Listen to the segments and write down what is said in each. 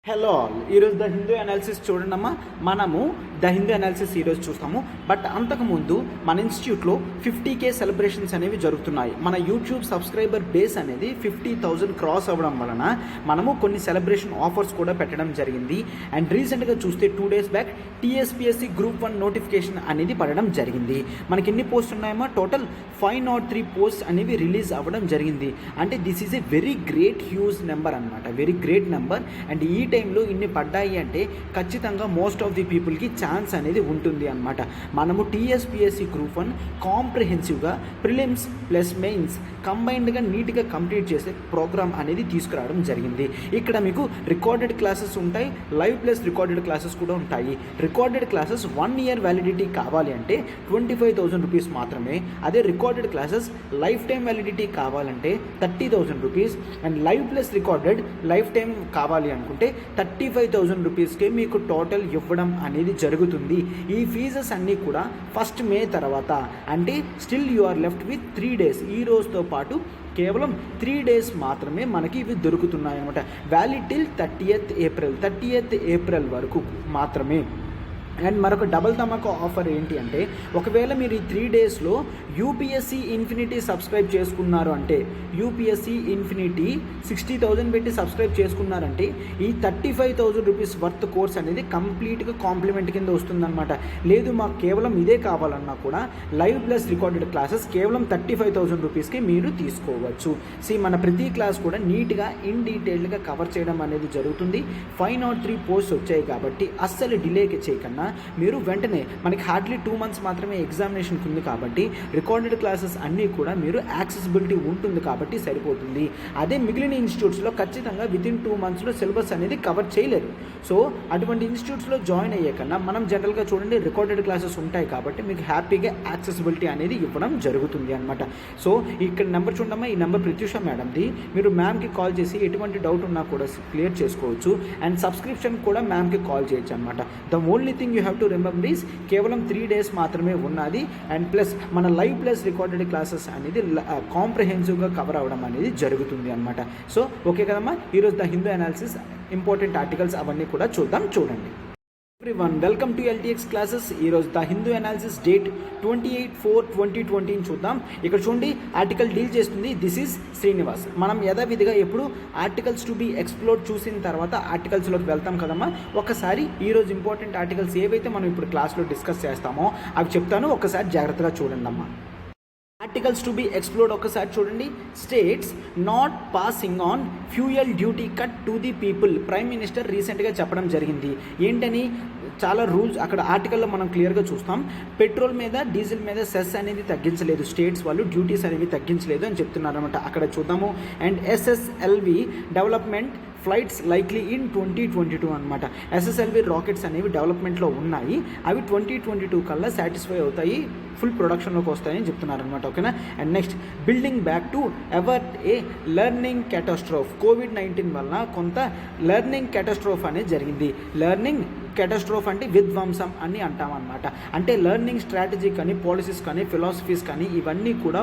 Hello all, ఈరోజు the Hindu analysis చూడండమ్మా. మనము ద హిందూ అనాలిసిస్ ఈరోజు చూస్తాము. బట్ అంతకుముందు మన ఇన్స్టిట్యూట్లో 50K సెలబ్రేషన్స్ అనేవి జరుగుతున్నాయి. మన యూట్యూబ్ సబ్స్క్రైబర్ బేస్ అనేది 50,000 క్రాస్ అవ్వడం వలన మనము కొన్ని సెలబ్రేషన్ ఆఫర్స్ కూడా పెట్టడం జరిగింది. అండ్ రీసెంట్గా చూస్తే 2 days back TSPSC group 1 notification అనేది పడడం జరిగింది. మనకి ఎన్ని పోస్ట్ ఉన్నాయమ్మా? టోటల్ 503 పోస్ట్ అనేవి రిలీజ్ అవ్వడం జరిగింది. అంటే this is a very great huge number అనమాట, వెరీ గ్రేట్ నెంబర్. అండ్ ఈ టైంలో ఇన్ని పడ్డాయి అంటే ఖచ్చితంగా మోస్ట్ ఆఫ్ ది పీపుల్కి ఛాన్స్ అనేది ఉంటుంది అనమాట. మనము TSPSC గ్రూప్ 1 కాంప్రిహెన్సివ్గా ప్రిలిమ్స్ ప్లస్ మెయిన్స్ కంబైన్డ్గా నీట్గా కంప్లీట్ చేసే ప్రోగ్రామ్ అనేది తీసుకురావడం జరిగింది. ఇక్కడ మీకు రికార్డెడ్ క్లాసెస్ ఉంటాయి, లైవ్ ప్లస్ రికార్డెడ్ క్లాసెస్ కూడా ఉంటాయి. రికార్డెడ్ క్లాసెస్ 1 year వ్యాలిడిటీ కావాలి అంటే 25,000 రూపీస్ మాత్రమే. అదే recorded classes life time validity కావాలంటే 30,000 rupees. And live plus recorded life time కావాలి అనుకుంటే 35,000 రూపీస్కే మీకు టోటల్ ఇవ్వడం అనేది జరుగుతుంది. ఈ ఫీజెస్ అన్నీ కూడా 1st May తర్వాత, అంటే still you are left with 3 days. ఈ రోజుతో పాటు కేవలం 3 days మాత్రమే మనకి ఇవి దొరుకుతున్నాయి అనమాట. వ్యాలిడ్ టిల్ 30th April వరకు మాత్రమే. అండ్ మరొక డబల్ ధమాకా ఆఫర్ ఏంటి అంటే, ఒకవేళ మీరు ఈ 3 daysలో UPSC ఇన్ఫినిటీ సబ్స్క్రైబ్ చేసుకున్నారు అంటే, UPSC ఇన్ఫినిటీ 60,000 పెట్టి సబ్స్క్రైబ్ చేసుకున్నారంటే ఈ 35,000 రూపీస్ వర్త్ కోర్స్ అనేది కంప్లీట్గా కాంప్లిమెంట్ కింద వస్తుందన్నమాట. లేదు మాకు కేవలం ఇదే కావాలన్నా కూడా లైవ్ ప్లస్ రికార్డెడ్ క్లాసెస్ కేవలం 35,000 రూపీస్కి మీరు తీసుకోవచ్చు. మన ప్రతి క్లాస్ కూడా నీట్గా ఇన్ డీటెయిల్డ్గా కవర్ చేయడం అనేది జరుగుతుంది. 503 పోస్ట్స్ వచ్చాయి కాబట్టి అస్సలు డిలేకి చేయకుండా మీరు వెంటనే, మనకి హార్డ్లీ 2 months మాత్రమే ఎగ్జామినేషన్కి ఉంది కాబట్టి రికార్డెడ్ క్లాసెస్ అన్నీ కూడా మీరు యాక్సెసిబిలిటీ ఉంటుంది కాబట్టి సరిపోతుంది. అదే మిగిలిన ఇన్స్టిట్యూట్స్లో ఖచ్చితంగా వితిన్ 2 monthsలో సిలబస్ అనేది కవర్ చేయలేరు. సో అటువంటి ఇన్స్టిట్యూట్స్లో జాయిన్ అయ్యే కన్నా మనం జనరల్గా చూడండి రికార్డెడ్ క్లాసెస్ ఉంటాయి కాబట్టి మీకు హ్యాపీగా యాక్సెసిబిలిటీ అనేది ఇవ్వడం జరుగుతుంది అనమాట. సో ఇక్కడ నెంబర్ చూడమ్మా, ఈ నెంబర్ ప్రత్యూష మేడంది. మీరు మ్యామ్కి కాల్ చేసి ఎటువంటి డౌట్ ఉన్నా కూడా క్లియర్ చేసుకోవచ్చు. అండ్ సబ్స్క్రిప్షన్ కూడా మ్యామ్కి కాల్ చేయొచ్చు అనమాట. The only thing you have to remember is కేవలం 3 days మాత్రమే ఉన్నది. అండ్ ప్లస్ మన లైవ్ ప్లస్ రికార్డెడ్ క్లాసెస్ అనేది కాంప్రిహెన్సివ్గా కవర్ అవ్వడం అనేది జరుగుతుంది అనమాట. సో ఓకే కదమ్మా, ఈరోజు the Hindu analysis important articles అవన్నీ కూడా చూడండి. Everyone, welcome to LTX classes. ఈరోజు ద హిందూ అనాలిసిస్ డేట్ 28/4/2020 చూద్దాం. ఇక్కడ చూడండి, ఆర్టికల్ డీల్ చేస్తుంది దిస్ ఈజ్ శ్రీనివాస్. మనం యథావిధిగా ఎప్పుడు ఆర్టికల్స్ టు బి ఎక్స్ప్లోర్ చూసిన తర్వాత ఆర్టికల్స్లోకి వెళ్తాం కదమ్మా. ఒకసారి ఈరోజు ఇంపార్టెంట్ ఆర్టికల్స్ ఏవైతే మనం ఇప్పుడు క్లాస్లో డిస్కస్ చేస్తామో అవి చెప్తాను, ఒకసారి జాగ్రత్తగా చూడండి అమ్మా. ఆర్టికల్స్ టు బి ఎక్స్ప్లోర్డ్ ఒకసారి చూడండి. States not passing on fuel duty cut to the people. Prime minister రీసెంట్గా చెప్పడం జరిగింది. ఏంటని చాలా రూల్స్ అక్కడ ఆర్టికల్లో మనం క్లియర్గా చూస్తాం. పెట్రోల్ మీద డీజిల్ మీద సెస్ అనేది తగ్గించలేదు, స్టేట్స్ వాళ్ళు డ్యూటీస్ అనేవి తగ్గించలేదు అని చెప్తున్నారు అనమాట. అక్కడ చూద్దాము. And SSLV development flights likely in 2022 అనమాట. SSLV రాకెట్స్ అనేవి డెవలప్మెంట్లో ఉన్నాయి, అవి 2022 కల్లా సాటిస్ఫై అవుతాయి, ఫుల్ ప్రొడక్షన్లోకి వస్తాయని చెప్తున్నారు అనమాట. ఓకేనా. And next, building back to avert a learning catastrophe. COVID-19 వల్ల కొంత లెర్నింగ్ క్యాటాస్ట్రోఫ్ అనేది జరిగింది. లెర్నింగ్ క్యాటాస్ట్రోఫ్ అంటే విధ్వంసం అని అంటామన్నమాట. అంటే లెర్నింగ్ స్ట్రాటజీ కానీ పాలసీస్ కానీ ఫిలాసఫీస్ కానీ ఇవన్నీ కూడా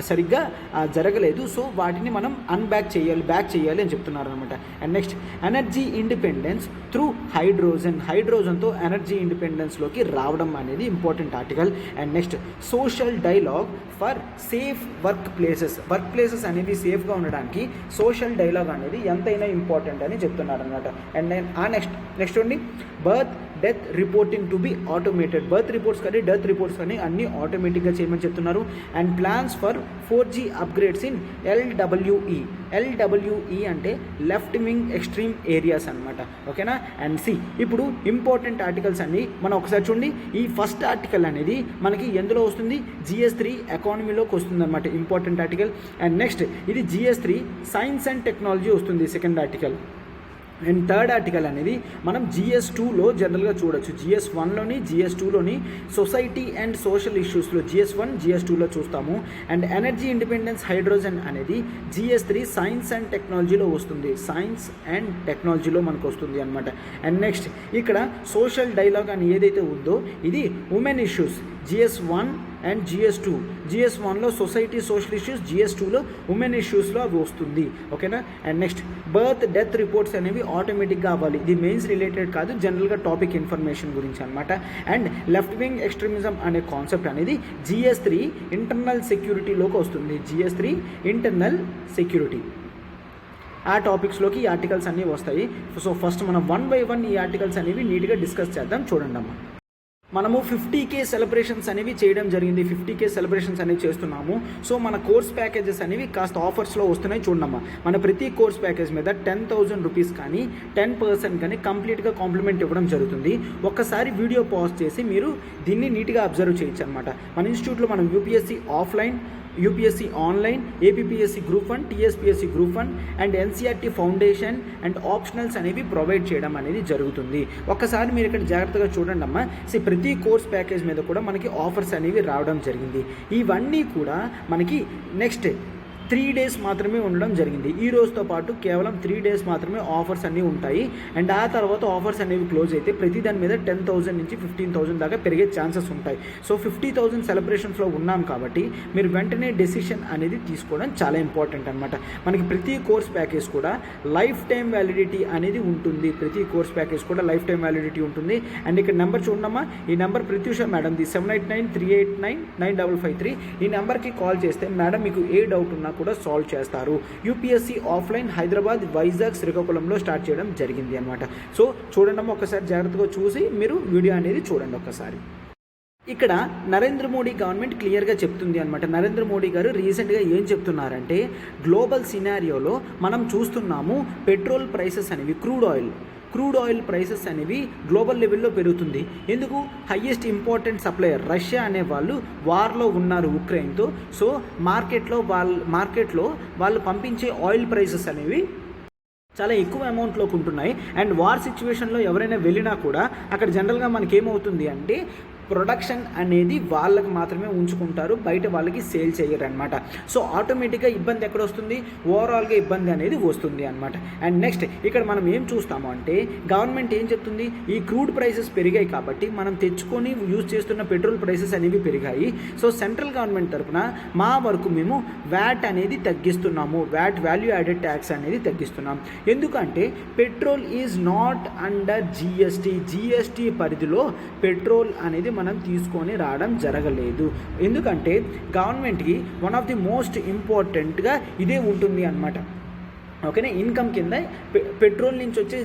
సరిగ్గా జరగలేదు. సో వాటిని మనం బ్యాక్ చేయాలి అని చెప్తున్నారు అనమాట. And next, energy independence through హైడ్రోజన్తో ఎనర్జీ ఇండిపెండెన్స్లోకి రావడం అనేది important article. And next, social dialogue for safe work places అనేవి సేఫ్గా ఉండడానికి సోషల్ డైలాగ్ అనేది ఎంతైనా ఇంపార్టెంట్ అని చెప్తున్నారు అనమాట. అండ్ నెక్స్ట్ ఉండి, birth death reporting to be automated. Birth reports కానీ డెత్ రిపోర్ట్స్ కానీ అన్నీ ఆటోమేటిక్గా చేయమని చెప్తున్నారు. And plans for 4G upgrades in LWE అంటే లెఫ్ట్ వింగ్ ఎక్స్ట్రీమ్ ఏరియాస్ అనమాట. ఓకేనా. అండ్ ఇప్పుడు ఇంపార్టెంట్ ఆర్టికల్స్ అన్ని మనం ఒకసారి చూడండి. ఈ ఫస్ట్ ఆర్టికల్ అనేది మనకి ఎందులో వస్తుంది? GS3 ఎకానమీలోకి వస్తుంది అనమాట, ఇంపార్టెంట్ ఆర్టికల్. అండ్ నెక్స్ట్, ఇది GS3 సైన్స్ అండ్ టెక్నాలజీ వస్తుంది, second article. And third article అనేది మనం GS2లో జనరల్గా చూడొచ్చు. GS1లోని GS2లోని సొసైటీ అండ్ సోషల్ ఇష్యూస్లో GS1 GS2లో చూస్తాము. అండ్ ఎనర్జీ ఇండిపెండెన్స్ హైడ్రోజన్ అనేది GS3 సైన్స్ అండ్ టెక్నాలజీలో వస్తుంది, సైన్స్ అండ్ టెక్నాలజీలో మనకు వస్తుంది అనమాట. అండ్ నెక్స్ట్, ఇక్కడ సోషల్ డైలాగ్ అని ఏదైతే ఉందో ఇది women issues GS1 and GS2. GS1లో సొసైటీ సోషల్ ఇష్యూస్, GS2లో ఉమెన్ ఇష్యూస్లో అవి వస్తుంది. ఓకేనా. And next birth death reports అనేవి ఆటోమేటిక్గా అవ్వాలి. ఇది మెయిన్స్ రిలేటెడ్ కాదు, జనరల్గా టాపిక్ ఇన్ఫర్మేషన్ గురించి అనమాట. అండ్ లెఫ్ట్ వింగ్ ఎక్స్ట్రీమిజం అనే కాన్సెప్ట్ అనేది GS3 ఇంటర్నల్ సెక్యూరిటీలోకి వస్తుంది. GS3 ఇంటర్నల్ సెక్యూరిటీ ఆ టాపిక్స్లోకి ఈ ఆర్టికల్స్ అన్నీ వస్తాయి. సో ఫస్ట్ మనం 1 by 1 ఈ ఆర్టికల్స్ అనేవి నీట్గా డిస్కస్ చేద్దాం. చూడండి అమ్మా, మనము 50K సెలబ్రేషన్స్ అనేవి చేయడం జరిగింది. 50K సెలబ్రేషన్స్ అనేవి చేస్తున్నాము. సో మన కోర్స్ ప్యాకేజెస్ అనేవి కాస్త ఆఫర్స్లో వస్తున్నాయి. చూడమ్మా, మన ప్రతి కోర్స్ ప్యాకేజ్ మీద 10,000 రూపీస్ కానీ 10% కానీ కంప్లీట్గా కాంప్లిమెంట్ ఇవ్వడం జరుగుతుంది. ఒక్కసారి వీడియో పాజ్ చేసి మీరు దీన్ని నీట్గా అబ్జర్వ్ చేయొచ్చు అనమాట. మన ఇన్స్టిట్యూట్లో మనం UPSC offline, UPSC online, APPSC group 1, TSPSC group 1 and NCERT foundation and optionals అనేవి ప్రొవైడ్ చేయడం అనేది జరుగుతుంది. ఒక్కసారి మీరు ఇక్కడ జాగ్రత్తగా చూడండి అమ్మా. ప్రతి కోర్స్ ప్యాకేజ్ మీద కూడా మనకి ఆఫర్స్ అనేవి రావడం జరిగింది. ఇవన్నీ కూడా మనకి నెక్స్ట్ 3 days మాత్రమే ఉండడం జరిగింది. ఈ రోజుతో పాటు కేవలం 3 days మాత్రమే ఆఫర్స్ అన్నీ ఉంటాయి. అండ్ ఆ తర్వాత ఆఫర్స్ అనేవి క్లోజ్ అయితే ప్రతి దాని మీద 10,000 నుంచి 15,000 దాకా పెరిగే ఛాన్సెస్ ఉంటాయి. సో 50,000 సెలబ్రేషన్స్లో ఉన్నాం కాబట్టి మీరు వెంటనే డెసిషన్ అనేది తీసుకోవడం చాలా ఇంపార్టెంట్ అనమాట. మనకి ప్రతి కోర్స్ ప్యాకేజ్ కూడా లైఫ్ టైం వ్యాలిడిటీ అనేది ఉంటుంది. ప్రతి కోర్స్ ప్యాకేజ్ కూడా లైఫ్ టైం వ్యాలిడిటీ ఉంటుంది. అండ్ ఇక్కడ నెంబర్ చూడమ్మా, ఈ నెంబర్ ప్రత్యూష మేడంది 7893899553. ఈ నెంబర్కి కాల్ చేస్తే మేడం మీకు ఏ డౌట్ ఉన్నా కూడా సాల్వ్ చేస్తారు. UPSC ఆఫ్లైన్ హైదరాబాద్, వైజాగ్, శ్రీకాకుళంలో స్టార్ట్ చేయడం జరిగింది అనమాట. సో చూడండి ఒకసారి జాగ్రత్తగా చూసి మీరు వీడియో అనేది చూడండి ఒకసారి. ఇక్కడ నరేంద్ర మోడీ గవర్నమెంట్ క్లియర్గా చెప్తుంది అనమాట. నరేంద్ర మోడీ గారు రీసెంట్గా ఏం చెప్తున్నారంటే, గ్లోబల్ సినారియోలో మనం చూస్తున్నాము పెట్రోల్ ప్రైసెస్ అనేవి, క్రూడ్ ఆయిల్ ప్రైసెస్ అనేవి గ్లోబల్ లెవెల్లో పెరుగుతుంది. ఎందుకు? హయ్యెస్ట్ ఇంపార్టెంట్ సప్లయర్ రష్యా అనే వాళ్ళు వార్లో ఉన్నారు ఉక్రెయిన్తో. సో మార్కెట్లో వాళ్ళు పంపించే ఆయిల్ ప్రైసెస్ అనేవి చాలా ఎక్కువ అమౌంట్లోకి ఉంటున్నాయి. అండ్ వార్ సిచ్యువేషన్లో ఎవరైనా వెళ్ళినా కూడా అక్కడ జనరల్గా మనకేమవుతుంది అంటే ప్రొడక్షన్ అనేది వాళ్ళకి మాత్రమే ఉంచుకుంటారు, బయట వాళ్ళకి సేల్ చేయరు అనమాట. సో ఆటోమేటిక్గా ఇబ్బంది ఎక్కడ వస్తుంది? ఓవరాల్గా ఇబ్బంది అనేది వస్తుంది అనమాట. అండ్ నెక్స్ట్ ఇక్కడ మనం ఏం చూస్తాము అంటే గవర్నమెంట్ ఏం చెప్తుంది, ఈ క్రూడ్ ప్రైసెస్ పెరిగాయి కాబట్టి మనం తెచ్చుకొని యూజ్ చేస్తున్న పెట్రోల్ ప్రైసెస్ అనేవి పెరిగాయి. సో సెంట్రల్ గవర్నమెంట్ తరఫున మా వరకు మేము VAT అనేది తగ్గిస్తున్నాము, VAT వాల్యూ యాడెడ్ ట్యాక్స్ అనేది తగ్గిస్తున్నాం. ఎందుకంటే petrol is not under GST పరిధిలో పెట్రోల్ అనేది మనం తీసుకొని రావడం జరగలేదు. ఎందుకంటే గవర్నమెంట్కి వన్ ఆఫ్ ది మోస్ట్ ఇంపార్టెంట్గా ఇదే ఉంటుంది అన్నమాట. ఓకేనా. ఇన్కమ్ కింద పెట్రోల్ నుంచి వచ్చే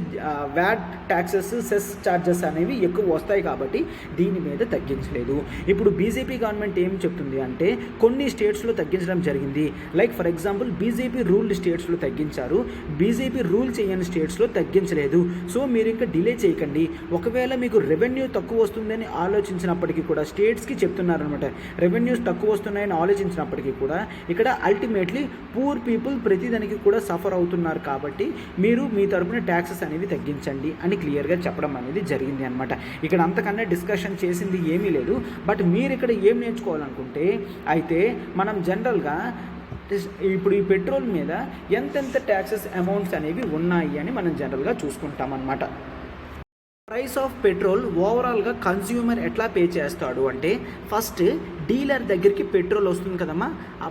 VAT ట్యాక్సెస్, సెస్ ఛార్జెస్ అనేవి ఎక్కువ వస్తాయి కాబట్టి దీని మీద తగ్గించలేదు. ఇప్పుడు బీజేపీ గవర్నమెంట్ ఏం చెప్తుంది అంటే కొన్ని స్టేట్స్లో తగ్గించడం జరిగింది. Like for example BJP ruled స్టేట్స్లో తగ్గించారు, బీజేపీ రూల్ చేయని స్టేట్స్లో తగ్గించలేదు. సో మీరు ఇంకా డిలే చేయకండి. ఒకవేళ మీకు రెవెన్యూ తక్కువ వస్తుందని ఆలోచించినప్పటికీ కూడా స్టేట్స్కి చెప్తున్నారనమాట, రెవెన్యూస్ తక్కువ వస్తున్నాయని ఆలోచించినప్పటికీ కూడా ఇక్కడ అల్టిమేట్లీ పూర్ పీపుల్ ప్రతిదానికి కూడా సఫర్ అవుతున్నారు కాబట్టి మీరు మీ తరపున ట్యాక్సెస్ అనేవి తగ్గించండి అని క్లియర్గా చెప్పడం అనేది జరిగింది అనమాట. ఇక్కడ అంతకన్నా డిస్కషన్ చేసింది ఏమీ లేదు. బట్ మీరు ఇక్కడ ఏం నేర్చుకోవాలనుకుంటే అయితే మనం జనరల్గా ఇప్పుడు ఈ పెట్రోల్ మీద ఎంతెంత ట్యాక్సెస్ అమౌంట్స్ అనేవి ఉన్నాయి అని మనం జనరల్గా చూసుకుంటాం అన్నమాట. ప్రైస్ ఆఫ్ పెట్రోల్ ఓవరాల్గా కన్స్యూమర్ ఎట్లా పే చేస్తాడు అంటే ఫస్ట్ డీలర్ దగ్గరికి పెట్రోల్ వస్తుంది కదమ్మా,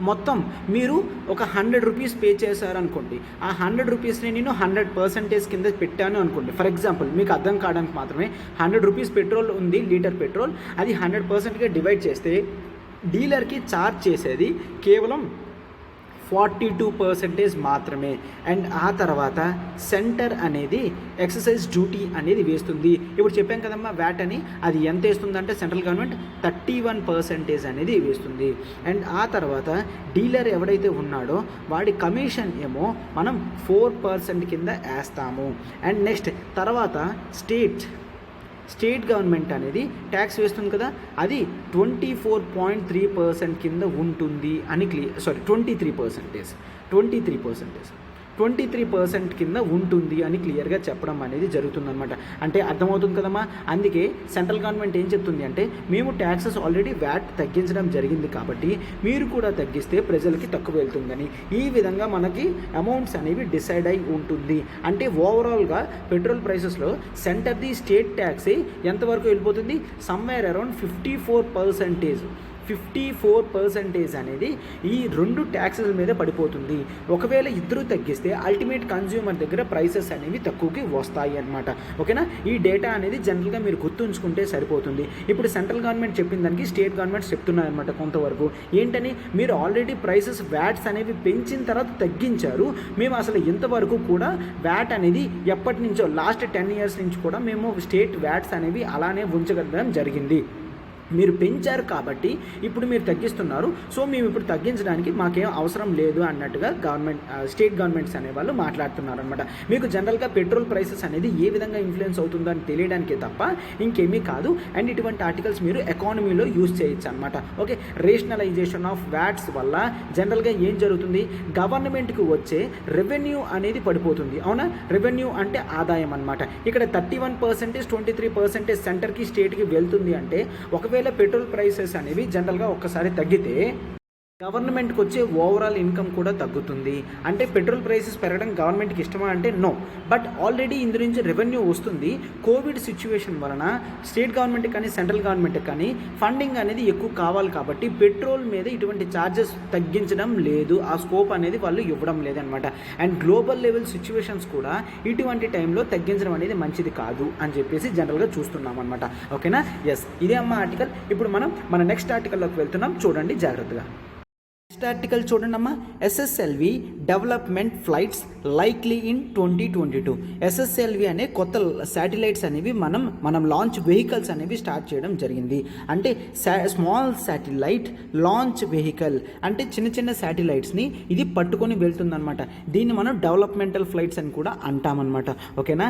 మొత్తం మీరు ఒక 100 రూపీస్ పే చేశారనుకోండి, ఆ 100 రూపీస్ని నేను 100% కింద పెట్టాను అనుకోండి. ఫర్ ఎగ్జాంపుల్ మీకు అర్థం కావడానికి మాత్రమే 100 రూపీస్ పెట్రోల్ ఉంది, లీటర్ పెట్రోల్, అది 100%గా డివైడ్ చేస్తే డీలర్కి ఛార్జ్ చేసేది కేవలం 42% మాత్రమే. అండ్ ఆ తర్వాత సెంటర్ అనేది ఎక్సైజ్ డ్యూటీ అనేది వేస్తుంది. ఇప్పుడు చెప్పాం కదమ్మా VAT అని, అది ఎంత వేస్తుందంటే సెంట్రల్ గవర్నమెంట్ 31% అనేది వేస్తుంది. అండ్ ఆ తర్వాత డీలర్ ఎవడైతే ఉన్నాడో వాడి కమిషన్ ఏమో మనం 4% కింద వేస్తాము. అండ్ నెక్స్ట్ తర్వాత స్టేట్ గవర్నమెంట్ అనేది ట్యాక్స్ వేస్తుంది కదా, అది 24.3% కింద ఉంటుంది అని 23% కింద ఉంటుంది అని క్లియర్గా చెప్పడం అనేది జరుగుతుందన్నమాట. అంటే అర్థమవుతుంది కదమ్మా. అందుకే సెంట్రల్ గవర్నమెంట్ ఏం చెప్తుంది అంటే మేము ట్యాక్సెస్ ఆల్రెడీ VAT తగ్గించడం జరిగింది కాబట్టి మీరు కూడా తగ్గిస్తే ప్రజలకి తక్కువ వెళ్తుందని, ఈ విధంగా మనకి అమౌంట్స్ అనేవి డిసైడ్ అయి ఉంటుంది. అంటే ఓవరాల్గా పెట్రోల్ ప్రైసెస్లో సెంటర్ది స్టేట్ ట్యాక్స్ ఎంతవరకు వెళ్ళిపోతుంది? Somewhere around 54%. 54% అనేది ఈ 2 ట్యాక్సెస్ మీద పడిపోతుంది. ఒకవేళ ఇద్దరు తగ్గిస్తే అల్టిమేట్ కన్జ్యూమర్ దగ్గర ప్రైసెస్ అనేవి తక్కువకి వస్తాయి అన్నమాట. ఓకేనా, ఈ డేటా అనేది జనరల్గా మీరు గుర్తుంచుకుంటే సరిపోతుంది. ఇప్పుడు సెంట్రల్ గవర్నమెంట్ చెప్పిన దానికి స్టేట్ గవర్నమెంట్స్ చెప్తున్నాయన్నమాట కొంతవరకు. ఏంటని, మీరు ఆల్రెడీ ప్రైసెస్ వ్యాట్స్ అనేవి పెంచిన తర్వాత తగ్గించారు, మేము అసలు ఇంతవరకు కూడా వ్యాట్ అనేది ఎప్పటి నుంచో లాస్ట్ 10 years నుంచి కూడా మేము స్టేట్ వ్యాట్స్ అనేవి అలానే ఉంచగలగడం జరిగింది. మీరు పెంచారు కాబట్టి ఇప్పుడు మీరు తగ్గిస్తున్నారు, సో మేము ఇప్పుడు తగ్గించడానికి మాకేం అవసరం లేదు అన్నట్టుగా స్టేట్ గవర్నమెంట్స్ అనేవాళ్ళు మాట్లాడుతున్నారు అనమాట. మీకు జనరల్గా పెట్రోల్ ప్రైసెస్ అనేది ఏ విధంగా ఇన్ఫ్లుయెన్స్ అవుతుందో అని తెలియడానికే తప్ప ఇంకేమీ కాదు. అండ్ ఇటువంటి ఆర్టికల్స్ మీరు ఎకానమీలో యూజ్ చేయొచ్చు అనమాట. ఓకే, రేషనలైజేషన్ ఆఫ్ వ్యాట్స్ వల్ల జనరల్గా ఏం జరుగుతుంది, గవర్నమెంట్కి వచ్చే రెవెన్యూ అనేది పడిపోతుంది. అవునా, రెవెన్యూ అంటే ఆదాయం అనమాట. ఇక్కడ 31%, 23% సెంటర్కి స్టేట్కి వెళ్తుంది. అంటే ఒకవేళ పెట్రోల్ ప్రైసెస్ అనేవి జనరల్గా ఒక్కసారి తగ్గితే గవర్నమెంట్కి వచ్చే ఓవరాల్ ఇన్కమ్ కూడా తగ్గుతుంది. అంటే పెట్రోల్ ప్రైసెస్ పెరగడం గవర్నమెంట్కి ఇష్టమా అంటే నో, బట్ ఆల్రెడీ ఇందు నుంచి రెవెన్యూ వస్తుంది. కోవిడ్ సిచ్యువేషన్ వలన స్టేట్ గవర్నమెంట్ కానీ సెంట్రల్ గవర్నమెంట్ కానీ ఫండింగ్ అనేది ఎక్కువ కావాలి కాబట్టి పెట్రోల్ మీద ఇటువంటి ఛార్జెస్ తగ్గించడం లేదు, ఆ స్కోప్ అనేది వాళ్ళు ఇవ్వడం లేదనమాట. అండ్ గ్లోబల్ లెవెల్ సిచ్యువేషన్స్ కూడా ఇటువంటి టైంలో తగ్గించడం అనేది మంచిది కాదు అని చెప్పేసి జనరల్గా చూస్తున్నాం అనమాట. ఓకేనా, ఎస్, ఇదే అమ్మ ఆర్టికల్. ఇప్పుడు మనం మన నెక్స్ట్ ఆర్టికల్లోకి వెళ్తున్నాం, చూడండి జాగ్రత్తగా. నెక్స్ట్ ఆర్టికల్ చూడండి అమ్మా, SSLV development flights likely in 2022. SSLV అనే కొత్త శాటిలైట్స్ అనేవి మనం లాంచ్ వెహికల్స్ అనేవి స్టార్ట్ చేయడం జరిగింది. అంటే స్మాల్ శాటిలైట్ లాంచ్ వెహికల్ అంటే చిన్న శాటిలైట్స్ని ఇది పట్టుకొని వెళ్తుందన్నమాట. దీన్ని మనం డెవలప్మెంటల్ ఫ్లైట్స్ అని కూడా అంటామన్నమాట. ఓకేనా,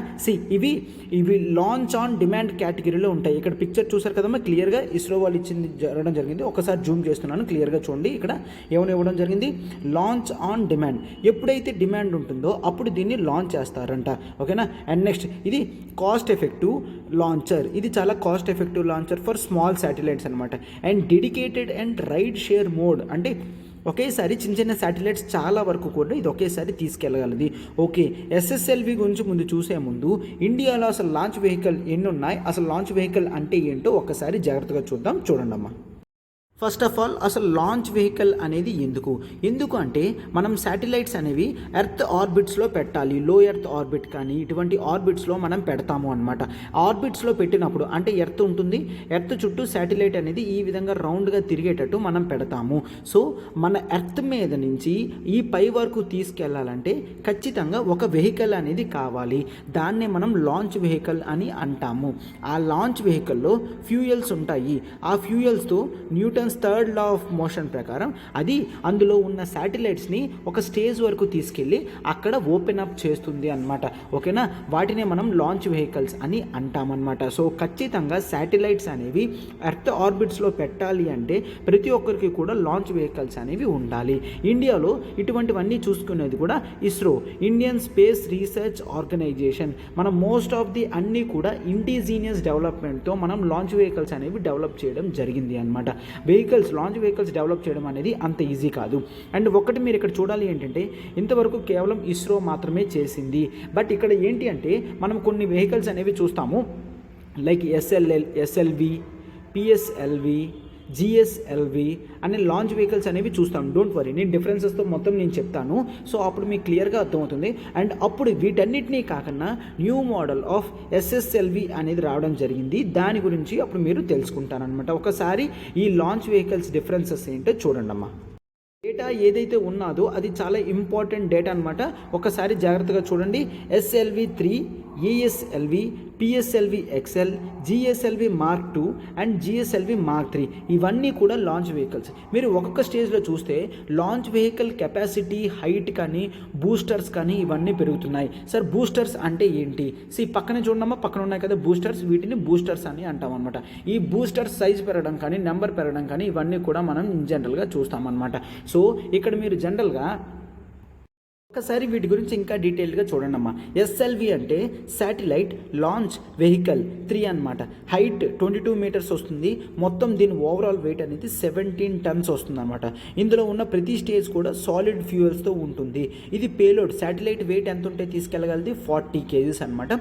ఇవి లాంచ్ ఆన్ డిమాండ్ కేటగిరీలో ఉంటాయి. ఇక్కడ పిక్చర్ చూసారు కదమ్మా, క్లియర్గా ఇస్రో వాళ్ళు జరగడం జరిగింది. ఒకసారి జూమ్ చేస్తున్నాను, క్లియర్గా చూడండి. ఇక్కడ ఏమైనా ఇవ్వడం జరిగింది, లాంచ్ ఆన్ డిమాండ్. ఎప్పుడైతే డిమాండ్ ఉంటుందో అప్పుడు దీన్ని లాంచ్ చేస్తారంట. ఓకేనా, అండ్ నెక్స్ట్ ఇది కాస్ట్ ఎఫెక్టివ్ లాంచర్. ఇది చాలా cost effective launcher for small satellites అనమాట. And dedicated and ride share mode అంటే ఒకేసారి చిన్న శాటిలైట్స్ చాలా వరకు కూడా ఇది ఒకేసారి తీసుకెళ్ళగలది. ఓకే, ఎస్ఎస్ఎల్వి గురించి ముందు చూసే ముందు ఇండియాలో అసలు లాంచ్ వెహికల్ ఎన్ని ఉన్నాయి, అసలు లాంచ్ వెహికల్ అంటే ఏంటో ఒక్కసారి జాగ్రత్తగా చూద్దాం. చూడండి అమ్మా. ఫస్ట్ ఆఫ్ ఆల్ అసలు లాంచ్ వెహికల్ అనేది ఎందుకు అంటే మనం శాటిలైట్స్ అనేవి ఎర్త్ ఆర్బిట్స్లో పెట్టాలి. లో ఎర్త్ ఆర్బిట్ కానీ ఇటువంటి ఆర్బిట్స్లో మనం పెడతాము అనమాట. ఆర్బిట్స్లో పెట్టినప్పుడు అంటే ఎర్త్ ఉంటుంది, ఎర్త్ చుట్టూ శాటిలైట్ అనేది ఈ విధంగా రౌండ్గా తిరిగేటట్టు మనం పెడతాము. సో మన ఎర్త్ మీద నుంచి ఈ పై వరకు తీసుకెళ్లాలంటే ఖచ్చితంగా ఒక వెహికల్ అనేది కావాలి. దాన్నే మనం లాంచ్ వెహికల్ అని అంటాము. ఆ లాంచ్ వెహికల్లో ఫ్యూయల్స్ ఉంటాయి. ఆ ఫ్యూయల్స్తో Newton third law of motion ప్రకారం అది అందులో ఉన్న శాటిలైట్స్ని ఒక స్టేజ్ వరకు తీసుకెళ్ళి అక్కడ ఓపెన్ అప్ చేస్తుంది అన్నమాట. ఓకేనా, వాటినే మనం లాంచ్ వెహికల్స్ అని అంటామన్నమాట. సో ఖచ్చితంగా శాటిలైట్స్ అనేవి ఎర్త్ ఆర్బిట్స్లో పెట్టాలి అంటే ప్రతి ఒక్కరికి కూడా లాంచ్ వెహికల్స్ అనేవి ఉండాలి. ఇండియాలో ఇటువంటివన్నీ చూసుకునేది కూడా ISRO, Indian space research organisation. మనం మోస్ట్ ఆఫ్ ది అన్నీ కూడా ఇండిజీనియస్ డెవలప్మెంట్తో మనం లాంచ్ వెహికల్స్ అనేవి డెవలప్ చేయడం జరిగింది అనమాట. లాంచ్ వెహికల్స్ డెవలప్ చేయడం అనేది అంత ఈజీ కాదు. అండ్ ఒకటి మీరు ఇక్కడ చూడాలి ఏంటంటే ఇంతవరకు కేవలం ఇస్రో మాత్రమే చేసింది. బట్ ఇక్కడ ఏంటి అంటే మనం కొన్ని వెహికల్స్ అనేవి చూస్తాము, లైక్ ఎస్ఎల్వి, పిఎస్ఎల్వి, జిఎస్ఎల్వి అనే లాంచ్ వెహికల్స్ అనేవి చూస్తాం. డోంట్ వరీ, నేను డిఫరెన్సెస్తో మొత్తం నేను చెప్తాను. సో అప్పుడు మీకు క్లియర్గా అర్థమవుతుంది. అండ్ అప్పుడు వీటన్నిటినీ కాకుండా న్యూ మోడల్ ఆఫ్ ఎస్ఎస్ఎల్వి అనేది రావడం జరిగింది. దాని గురించి అప్పుడు మీరు తెలుసుకుంటారనమాట. ఒకసారి ఈ లాంచ్ వెహికల్స్ డిఫరెన్సెస్ ఏంటో చూడండి అమ్మా. డేటా ఏదైతే ఉన్నదో అది చాలా ఇంపార్టెంట్ డేటా అనమాట. ఒకసారి జాగ్రత్తగా చూడండి. SLV three, ASLV, PSLV XL, GSLV mark 2 and GSLV mark 3 ఇవన్నీ కూడా లాంచ్ వెహికల్స్. మీరు ఒక్కొక్క స్టేజ్లో చూస్తే లాంచ్ వెహికల్ కెపాసిటీ, హైట్ కానీ బూస్టర్స్ కానీ ఇవన్నీ పెరుగుతున్నాయి. సార్ బూస్టర్స్ అంటే ఏంటి? పక్కనే చూడమ్మా, పక్కన ఉన్నాయి కదా బూస్టర్స్, వీటిని బూస్టర్స్ అని అంటాం అనమాట. ఈ బూస్టర్స్ సైజ్ పెరగడం కానీ నెంబర్ పెరగడం కానీ ఇవన్నీ కూడా మనం జనరల్గా చూస్తామన్నమాట. సో ఇక్కడ మీరు జనరల్గా ఒకసారి వీటి గురించి ఇంకా డీటెయిల్గా చూడండి అమ్మా. ఎస్ఎల్వి అంటే శాటిలైట్ లాంచ్ వెహికల్ 3 అనమాట. హైట్ 22 మీటర్స్ వస్తుంది. మొత్తం దీని ఓవరాల్ వెయిట్ అనేది 17 టన్స్ వస్తుంది అనమాట. ఇందులో ఉన్న ప్రతి స్టేజ్ కూడా సాలిడ్ ఫ్యూయల్స్తో ఉంటుంది. ఇది పేలోడ్ శాటిలైట్ వెయిట్ ఎంత ఉంటే తీసుకెళ్ళగలది 40 కేజీస్ అనమాట.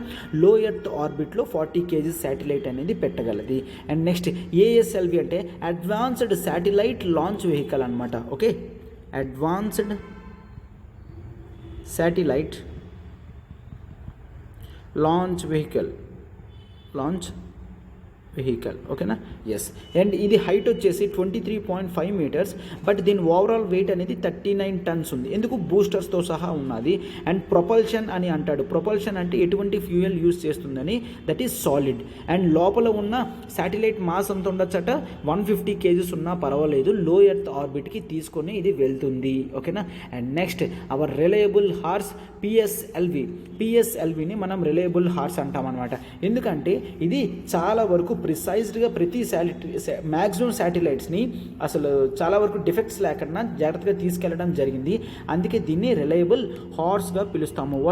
లో ఎర్త్ ఆర్బిట్లో 40 కేజీస్ శాటిలైట్ అనేది పెట్టగలది. అండ్ నెక్స్ట్ ఏఎస్ఎల్వి అంటే అడ్వాన్స్డ్ శాటిలైట్ లాంచ్ వెహికల్ అనమాట. Okay, advanced satellite launch vehicle ఓకేనా. ఎస్, అండ్ ఇది హైట్ వచ్చేసి 23.5 మీటర్స్. బట్ దీని ఓవరాల్ వెయిట్ అనేది 39 టన్స్ ఉంది. ఎందుకు? బూస్టర్స్తో సహా ఉన్నది. అండ్ ప్రొపల్షన్ అని అంటాడు. ప్రొపల్షన్ అంటే ఎటువంటి ఫ్యూయల్ యూజ్ చేస్తుందని, దట్ ఈస్ సాలిడ్. అండ్ లోపల ఉన్న శాటిలైట్ మాస్ అంత ఉండొచ్చట 150 కేజీస్ ఉన్నా పర్వాలేదు, లో ఎర్త్ ఆర్బిట్కి తీసుకొని ఇది వెళ్తుంది. ఓకేనా. And next our reliable horse పిఎస్ఎల్విని మనం రిలయబుల్ హార్స్ అంటామన్నమాట. ఎందుకంటే ఇది చాలా వరకు ప్రిసైజ్డ్గా ప్రతి మ్యాక్సిమం శాటిలైట్స్ని అసలు చాలా వరకు డిఫెక్ట్స్ లేకుండా జాగ్రత్తగా తీసుకెళ్లడం జరిగింది. అందుకే దీన్ని రిలయబుల్ హార్స్గా పిలుస్తాము.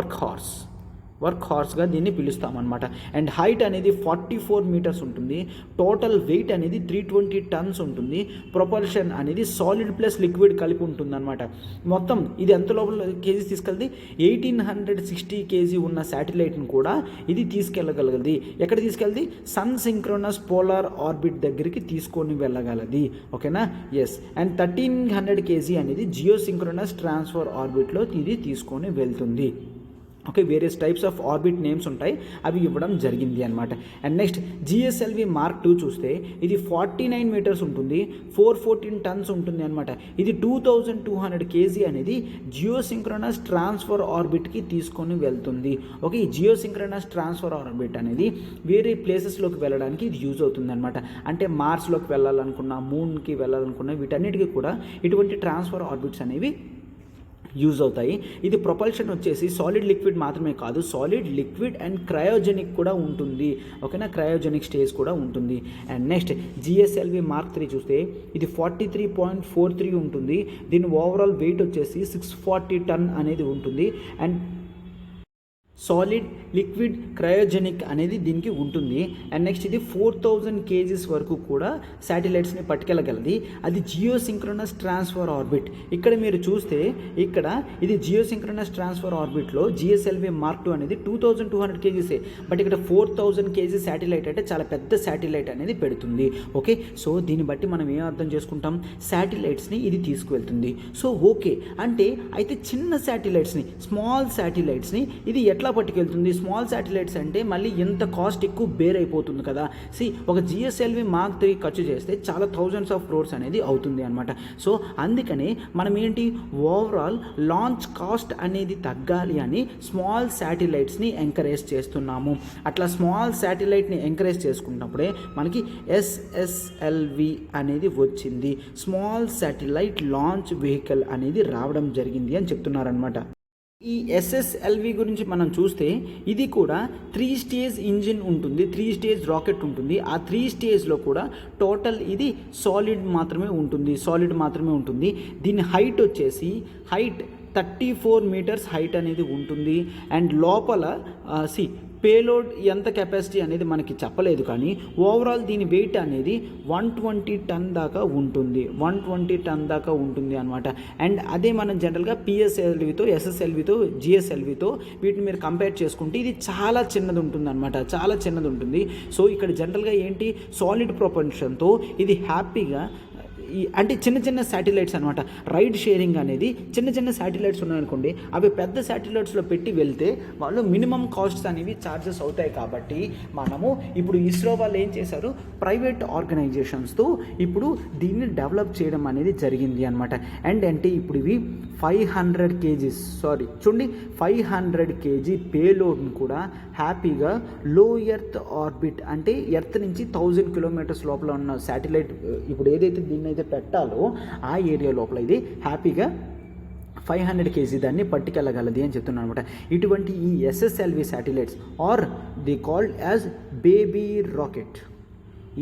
వర్క్ హార్స్గా దీన్ని పిలుస్తామన్నమాట. అండ్ హైట్ అనేది 44 మీటర్స్ ఉంటుంది. టోటల్ వెయిట్ అనేది 320 టన్స్ ఉంటుంది. ప్రొపల్షన్ అనేది సాలిడ్ ప్లస్ లిక్విడ్ కలిపి ఉంటుందన్నమాట. మొత్తం ఇది ఎంత లోపల కేజీస్ తీసుకెళ్తే 1860 కేజీ ఉన్న శాటిలైట్ని కూడా ఇది తీసుకెళ్ళగలగలది. ఎక్కడ తీసుకెళ్ది? సన్ సింక్రోనస్ పోలార్ ఆర్బిట్ దగ్గరికి తీసుకొని వెళ్ళగలది. ఓకేనా. ఎస్, అండ్ 1300 కేజీ అనేది జియో సింక్రోనస్ ట్రాన్స్ఫర్ ఆర్బిట్లో ఇది తీసుకొని వెళ్తుంది. Okay, various types of orbit names ఉంటాయి, అవి ఇవ్వడం జరిగింది అనమాట. అండ్ నెక్స్ట్ జిఎస్ఎల్వి మార్క్ 2 చూస్తే ఇది 49 మీటర్స్ ఉంటుంది, 414 టన్స్ ఉంటుంది అనమాట. ఇది 2200 కేజీ అనేది జియోసింక్రోనస్ ట్రాన్స్ఫర్ ఆర్బిట్కి తీసుకొని వెళ్తుంది. ఓకే, ఈ జియోసింక్రోనస్ ట్రాన్స్ఫర్ ఆర్బిట్ అనేది వేరే ప్లేసెస్లోకి వెళ్ళడానికి ఇది యూజ్ అవుతుంది అనమాట. అంటే మార్స్లోకి వెళ్ళాలనుకున్నా, మూన్కి వెళ్ళాలనుకున్నా, వీటన్నిటికీ కూడా ఇటువంటి ట్రాన్స్ఫర్ ఆర్బిట్స్ అనేవి యూజ్ అవుతాయి. ఇది ప్రొపల్షన్ వచ్చేసి సాలిడ్ లిక్విడ్ మాత్రమే కాదు, సాలిడ్ లిక్విడ్ అండ్ క్రయోజెనిక్ కూడా ఉంటుంది. ఓకేనా, క్రయోజెనిక్ స్టేజ్ కూడా ఉంటుంది. అండ్ నెక్స్ట్ జిఎస్ఎల్వి మార్క్ 3 చూస్తే ఇది 43.43 ఉంటుంది. దీని ఓవరాల్ వెయిట్ వచ్చేసి 640 టన్ అనేది ఉంటుంది. అండ్ సాలిడ్ లిక్విడ్ క్రయోజెనిక్ అనేది దీనికి ఉంటుంది. అండ్ నెక్స్ట్ ఇది 4000 కేజీస్ వరకు కూడా శాటిలైట్స్ని పట్టుకెళ్ళగలది. అది జియోసింక్రోనస్ ట్రాన్స్ఫర్ ఆర్బిట్. ఇక్కడ మీరు చూస్తే ఇక్కడ ఇది జియోసింక్రోనస్ ట్రాన్స్ఫర్ ఆర్బిట్లో జిఎస్ఎల్వి మార్క్ 2 అనేది 2200 కేజీసే. బట్ ఇక్కడ 4000 కేజీ శాటిలైట్ అంటే చాలా పెద్ద శాటిలైట్ అనేది పెడుతుంది. ఓకే, సో దీన్ని బట్టి మనం ఏం అర్థం చేసుకుంటాం? శాటిలైట్స్ని ఇది తీసుకువెళ్తుంది. సో ఓకే, అంటే అయితే చిన్న శాటిలైట్స్ని, స్మాల్ శాటిలైట్స్ని ఇది ఎట్లా పట్టుకెళ్తుంది? స్మాల్ శాటిలైట్స్ అంటే మళ్ళీ ఎంత కాస్ట్ ఎక్కువ బేర్ అయిపోతుంది కదా. ఒక జిఎస్ఎల్వి మార్క్ 3 ఖర్చు చేస్తే చాలా థౌజండ్స్ ఆఫ్ క్రోర్స్ అనేది అవుతుంది అనమాట. సో అందుకనే మనం ఏంటి, ఓవరాల్ లాంచ్ కాస్ట్ అనేది తగ్గాలి అని స్మాల్ శాటిలైట్స్ని ఎంకరేజ్ చేస్తున్నాము. అట్లా స్మాల్ శాటిలైట్ని ఎంకరేజ్ చేసుకున్నప్పుడే మనకి ఎస్ఎస్ఎల్వి అనేది వచ్చింది. స్మాల్ శాటిలైట్ లాంచ్ వెహికల్ అనేది రావడం జరిగింది అని చెప్తున్నారనమాట. ఈ ఎస్ఎస్ఎల్వి గురించి మనం చూస్తే ఇది కూడా 3 స్టేజ్ ఇంజిన్ ఉంటుంది, 3 స్టేజ్ రాకెట్ ఉంటుంది. ఆ 3 స్టేజ్లో కూడా టోటల్ ఇది సాలిడ్ మాత్రమే ఉంటుంది. దీని హైట్ వచ్చేసి 34 మీటర్స్ హైట్ అనేది ఉంటుంది. అండ్ లోపల పేలోడ్ ఎంత కెపాసిటీ అనేది మనకి చెప్పలేదు, కానీ ఓవరాల్ దీని వెయిట్ అనేది 120 టన్ దాకా ఉంటుంది. 120 టన్ దాకా ఉంటుంది అనమాట. అండ్ అదే మనం జనరల్గా పిఎస్ఎల్వితో, ఎస్ఎస్ఎల్వితో, జిఎస్ఎల్వితో వీటిని మీరు కంపేర్ చేసుకుంటే ఇది చాలా చిన్నది ఉంటుంది అనమాట, చాలా చిన్నది ఉంటుంది. సో ఇక్కడ జనరల్గా ఏంటి, సాలిడ్ ప్రొపల్షన్తో ఇది హ్యాపీగా అంటే చిన్న శాటిలైట్స్ అనమాట. రైడ్ షేరింగ్ అనేది చిన్న శాటిలైట్స్ ఉన్నాయనుకోండి, అవి పెద్ద శాటిలైట్స్లో పెట్టి వెళ్తే వాళ్ళు మినిమం కాస్ట్స్ అనేవి ఛార్జెస్ అవుతాయి. కాబట్టి మనము ఇప్పుడు ఇస్రో వాళ్ళు ఏం చేశారు, ప్రైవేట్ ఆర్గనైజేషన్స్తో ఇప్పుడు దీన్ని డెవలప్ చేయడం అనేది జరిగింది అనమాట. అండ్ అంటే ఇప్పుడు ఇవి 500 కేజీస్ చూడండి 500 కేజీ పేలోడ్ని కూడా హ్యాపీగా లో ఎర్త్ ఆర్బిట్ అంటే ఎర్త్ నుంచి 1000 కిలోమీటర్స్ లోపల ఉన్న శాటిలైట్ ఇప్పుడు ఏదైతే దీన్ని అయితే పెట్టాలో ఆ ఏరియా లోపల ఇది హ్యాపీగా 500 కేజీ దాన్ని పట్టుకెళ్ళగలది అని చెప్తున్నాను అనమాట. ఇటువంటి ఈ SSLV satellites are the called as baby rocket.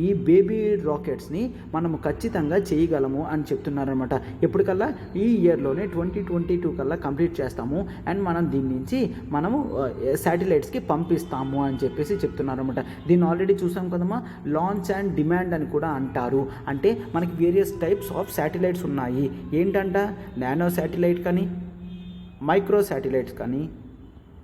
ఈ బేబీ రాకెట్స్ని మనము ఖచ్చితంగా చేయగలము అని చెప్తున్నారనమాట. ఎప్పటికల్లా ఈ ఇయర్లోనే 2022 కల్లా కంప్లీట్ చేస్తాము అండ్ మనం దీని నుంచి మనము శాటిలైట్స్కి పంపిస్తాము అని చెప్పేసి చెప్తున్నారనమాట. దీన్ని ఆల్రెడీ చూసాం కదమ్మా, లాంచ్ అండ్ డిమాండ్ అని కూడా అంటారు. అంటే మనకి వేరియస్ టైప్స్ ఆఫ్ శాటిలైట్స్ ఉన్నాయి. ఏంటంట, నానో శాటిలైట్ కానీ, మైక్రో శాటిలైట్స్ కానీ,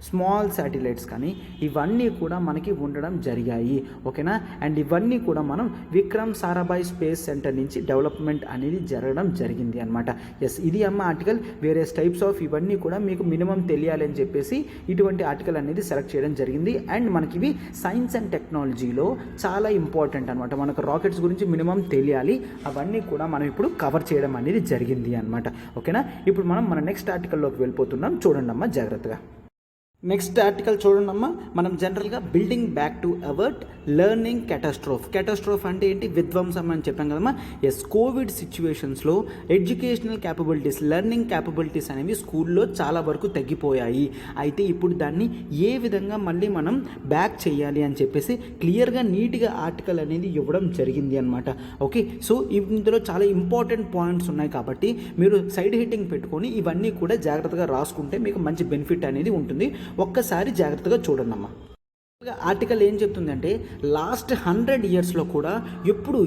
స్మాల్ శాటిలైట్స్ కానీ ఇవన్నీ కూడా మనకి ఉండడం జరిగాయి. ఓకేనా. అండ్ ఇవన్నీ కూడా మనం విక్రమ్ సారాభాయ్ స్పేస్ సెంటర్ నుంచి డెవలప్మెంట్ అనేది జరగడం జరిగింది అనమాట. ఎస్, ఇది అమ్మ ఆర్టికల్. వేరియస్ టైప్స్ ఆఫ్ ఇవన్నీ కూడా మీకు మినిమం తెలియాలి అని చెప్పేసి ఇటువంటి ఆర్టికల్ అనేది సెలెక్ట్ చేయడం జరిగింది. అండ్ మనకి ఇవి సైన్స్ అండ్ టెక్నాలజీలో చాలా ఇంపార్టెంట్ అనమాట. మనకు రాకెట్స్ గురించి మినిమం తెలియాలి. అవన్నీ కూడా మనం ఇప్పుడు కవర్ చేయడం అనేది జరిగింది అనమాట. ఓకేనా. ఇప్పుడు మనం మన నెక్స్ట్ ఆర్టికల్లోకి వెళ్ళిపోతున్నాం. చూడండి అమ్మ జాగ్రత్తగా. నెక్స్ట్ ఆర్టికల్ చూడండి అమ్మ. మనం జనరల్గా building back to avert learning catastrophe అంటే ఏంటి, విధ్వంసం అని చెప్పాం కదమ్మా. ఎస్, కోవిడ్ సిచ్యువేషన్స్లో ఎడ్యుకేషనల్ క్యాపబిలిటీస్, లెర్నింగ్ క్యాపబిలిటీస్ అనేవి స్కూల్లో చాలా వరకు తగ్గిపోయాయి. అయితే ఇప్పుడు దాన్ని ఏ విధంగా మళ్ళీ మనం బ్యాక్ చేయాలి అని చెప్పేసి క్లియర్గా నీట్గా ఆర్టికల్ అనేది ఇవ్వడం జరిగింది అనమాట. ఓకే, సో ఇందులో చాలా ఇంపార్టెంట్ పాయింట్స్ ఉన్నాయి కాబట్టి మీరు సైడ్ హెడ్డింగ్ పెట్టుకొని ఇవన్నీ కూడా జాగ్రత్తగా రాసుకుంటే మీకు మంచి బెనిఫిట్ అనేది ఉంటుంది. ఒక్కసారి జాగ్రత్తగా చూడండి అమ్మా. ఆర్టికల్ ఏం చెప్తుందంటే లాస్ట్ 100 ఇయర్స్లో కూడా ఎప్పుడు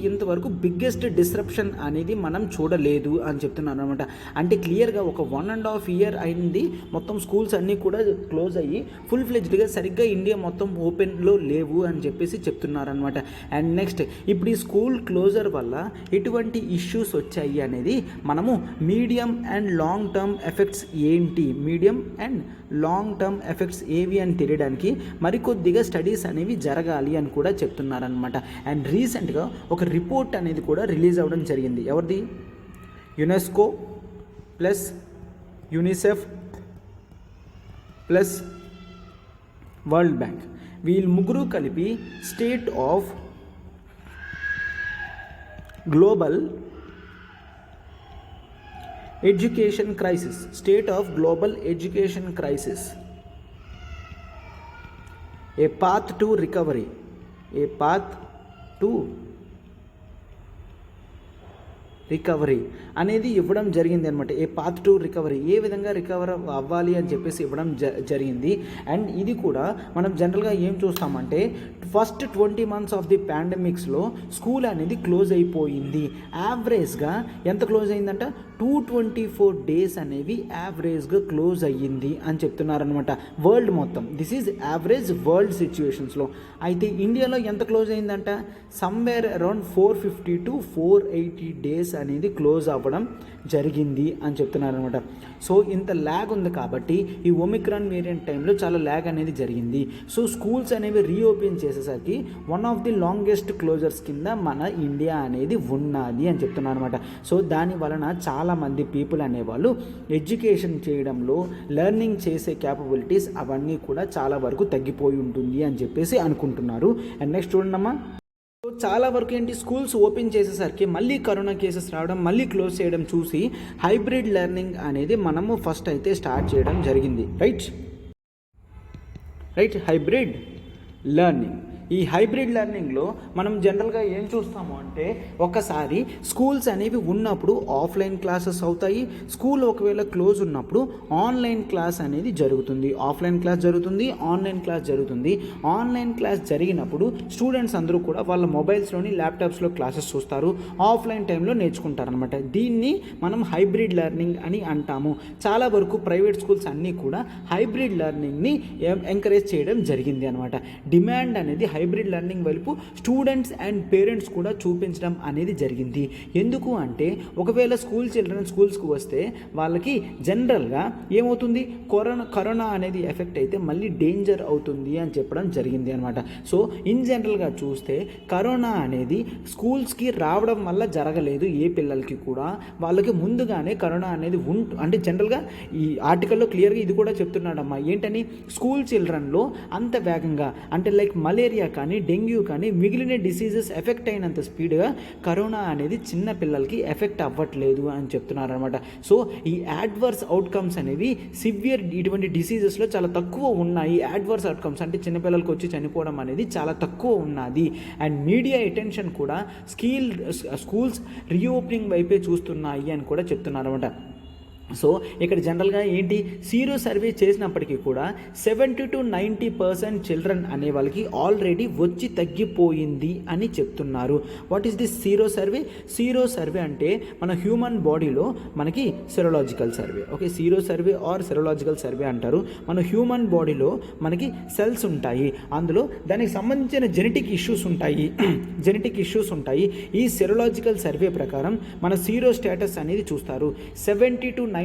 ఇంతవరకు బిగ్గెస్ట్ డిస్రప్షన్ అనేది మనం చూడలేదు అని చెప్తున్నారు అనమాట. అంటే క్లియర్గా ఒక 1.5 ఇయర్ అయింది మొత్తం స్కూల్స్ అన్నీ కూడా క్లోజ్ అయ్యి ఫుల్ ఫ్లెజ్డ్గా సరిగ్గా ఇండియా మొత్తం ఓపెన్లో లేవు అని చెప్పేసి చెప్తున్నారనమాట. అండ్ నెక్స్ట్ ఇప్పుడు ఈ స్కూల్ క్లోజర్ వల్ల ఎటువంటి ఇష్యూస్ వచ్చాయి అనేది మనము medium and long term effects ఏంటి, medium and long term effects ఏవి అని తెలియడానికి మరికొద్దిగా స్టడీస్ అనేవి జరగాలి అని కూడా చెప్తున్నారనమాట. అండ్ రీసెంట్గా ఒక రిపోర్ట్ అనేది కూడా రిలీజ్ అవ్వడం జరిగింది. ఎవరిది, UNESCO plus UNICEF plus world bank వీళ్ళు ముగ్గురు కలిపి state of global education crisis, state of global education crisis, A path to recovery అనేది ఇవ్వడం జరిగింది అనమాట. ఏ పాత్ టు రికవరీ, ఏ విధంగా రికవర్ అవ్వాలి అని చెప్పేసి ఇవ్వడం జరిగింది. అండ్ ఇది కూడా మనం జనరల్గా ఏం చూస్తామంటే ఫస్ట్ 20 months ఆఫ్ ది పాండమిక్స్లో స్కూల్ అనేది క్లోజ్ అయిపోయింది. యావరేజ్గా ఎంత క్లోజ్ అయిందంట, 224 days అనేవి యావరేజ్గా క్లోజ్ అయ్యింది అని చెప్తున్నారనమాట వరల్డ్ మొత్తం. దిస్ ఈజ్ యావరేజ్ వరల్డ్ సిచ్యువేషన్స్లో. అయితే ఇండియాలో ఎంత క్లోజ్ అయిందంట, సమ్వేర్ అరౌండ్ 450 to 480 days అనేది క్లోజ్ అవ్వడం జరిగింది అని చెప్తున్నారనమాట. సో ఇంత ల్యాగ్ ఉంది కాబట్టి ఈ ఒమిక్రాన్ వేరియంట్ టైంలో చాలా ల్యాగ్ అనేది జరిగింది. సో స్కూల్స్ అనేవి రీఓపెన్ చేసేసరికి one of the longest closures కింద మన ఇండియా అనేది ఉన్నది అని చెప్తున్నారు అనమాట. సో దాని వలన చాలామంది పీపుల్ అనేవాళ్ళు ఎడ్యుకేషన్ చేయడంలో లెర్నింగ్ చేసే క్యాపబిలిటీస్ అవన్నీ కూడా చాలా వరకు తగ్గిపోయి ఉంటుంది అని చెప్పేసి అనుకుంటున్నారు. అండ్ నెక్స్ట్ చూడండమ్మా. సో చాలా వరకు ఏంటి, స్కూల్స్ ఓపెన్ చేసేసరికి మళ్ళీ కరోనా కేసెస్ రావడం, మళ్ళీ క్లోజ్ చేయడం చూసి హైబ్రిడ్ లెర్నింగ్ అనేది మనము ఫస్ట్ అయితే స్టార్ట్ చేయడం జరిగింది. Right hybrid learning. ఈ హైబ్రిడ్ లెర్నింగ్లో మనం జనరల్గా ఏం చూస్తాము అంటే ఒకసారి స్కూల్స్ అనేవి ఉన్నప్పుడు ఆఫ్లైన్ క్లాసెస్ అవుతాయి, స్కూల్ ఒకవేళ క్లోజ్ ఉన్నప్పుడు ఆన్లైన్ క్లాస్ అనేది జరుగుతుంది. ఆఫ్లైన్ క్లాస్ జరుగుతుంది, ఆన్లైన్ క్లాస్ జరుగుతుంది. ఆన్లైన్ క్లాస్ జరిగినప్పుడు స్టూడెంట్స్ అందరూ కూడా వాళ్ళ మొబైల్స్లోని ల్యాప్టాప్స్లో క్లాసెస్ చూస్తారు, ఆఫ్లైన్ టైంలో నేర్చుకుంటారనమాట. దీన్ని మనం హైబ్రిడ్ లెర్నింగ్ అని అంటాము. చాలా వరకు ప్రైవేట్ స్కూల్స్ అన్నీ కూడా హైబ్రిడ్ లెర్నింగ్ని ఎంకరేజ్ చేయడం జరిగింది అనమాట. డిమాండ్ అనేది హైబ్రిడ్ లెర్నింగ్ వైపు స్టూడెంట్స్ అండ్ పేరెంట్స్ కూడా చూపించడం అనేది జరిగింది. ఎందుకు అంటే ఒకవేళ చిల్డ్రన్ స్కూల్స్కి వస్తే వాళ్ళకి జనరల్గా ఏమవుతుంది, కరోనా అనేది ఎఫెక్ట్ అయితే మళ్ళీ డేంజర్ అవుతుంది అని చెప్పడం జరిగింది అనమాట. సో ఇన్ జనరల్గా చూస్తే కరోనా అనేది స్కూల్స్కి రావడం వల్ల జరగలేదు. ఏ పిల్లలకి కూడా వాళ్ళకి ముందుగానే కరోనా అనేది అంటే జనరల్గా ఈ ఆర్టికల్లో క్లియర్గా ఇది కూడా చెప్తున్నాడమ్మా. ఏంటని, స్కూల్ చిల్డ్రన్లో అంత వేగంగా అంటే లైక్ మలేరియా కానీ డెంగ్యూ కానీ మిగిలిన డిసీజెస్ ఎఫెక్ట్ అయినంత స్పీడ్గా కరోనా అనేది చిన్న పిల్లలకి ఎఫెక్ట్ అవ్వట్లేదు అని చెప్తున్నారు అనమాట. సో ఈ యాడ్వర్స్ అవుట్కమ్స్ అనేవి సివియర్ ఇటువంటి డిసీజెస్లో చాలా తక్కువ ఉన్నాయి. యాడ్వర్స్ అవుట్కమ్స్ అంటే చిన్నపిల్లలకి వచ్చి చనిపోవడం అనేది చాలా తక్కువ ఉన్నది. అండ్ మీడియా అటెన్షన్ కూడా స్కూల్స్ రీఓపెనింగ్ వైపే చూస్తున్నాయి అని కూడా చెప్తున్నారు అనమాట. సో ఇక్కడ జనరల్గా ఏంటి, సీరో సర్వే చేసినప్పటికీ కూడా 70-90% చిల్డ్రన్ అనే వాళ్ళకి ఆల్రెడీ వచ్చి తగ్గిపోయింది అని చెప్తున్నారు. What is this sero survey? Sero survey అంటే మన హ్యూమన్ బాడీలో మనకి serological survey. Okay, sero survey are serological survey అంటారు. మన హ్యూమన్ బాడీలో మనకి సెల్స్ ఉంటాయి, అందులో దానికి సంబంధించిన జెనెటిక్ ఇష్యూస్ ఉంటాయి. ఈ సెరోలాజికల్ సర్వే ప్రకారం మన సీరో స్టేటస్ అనేది చూస్తారు. 70-90%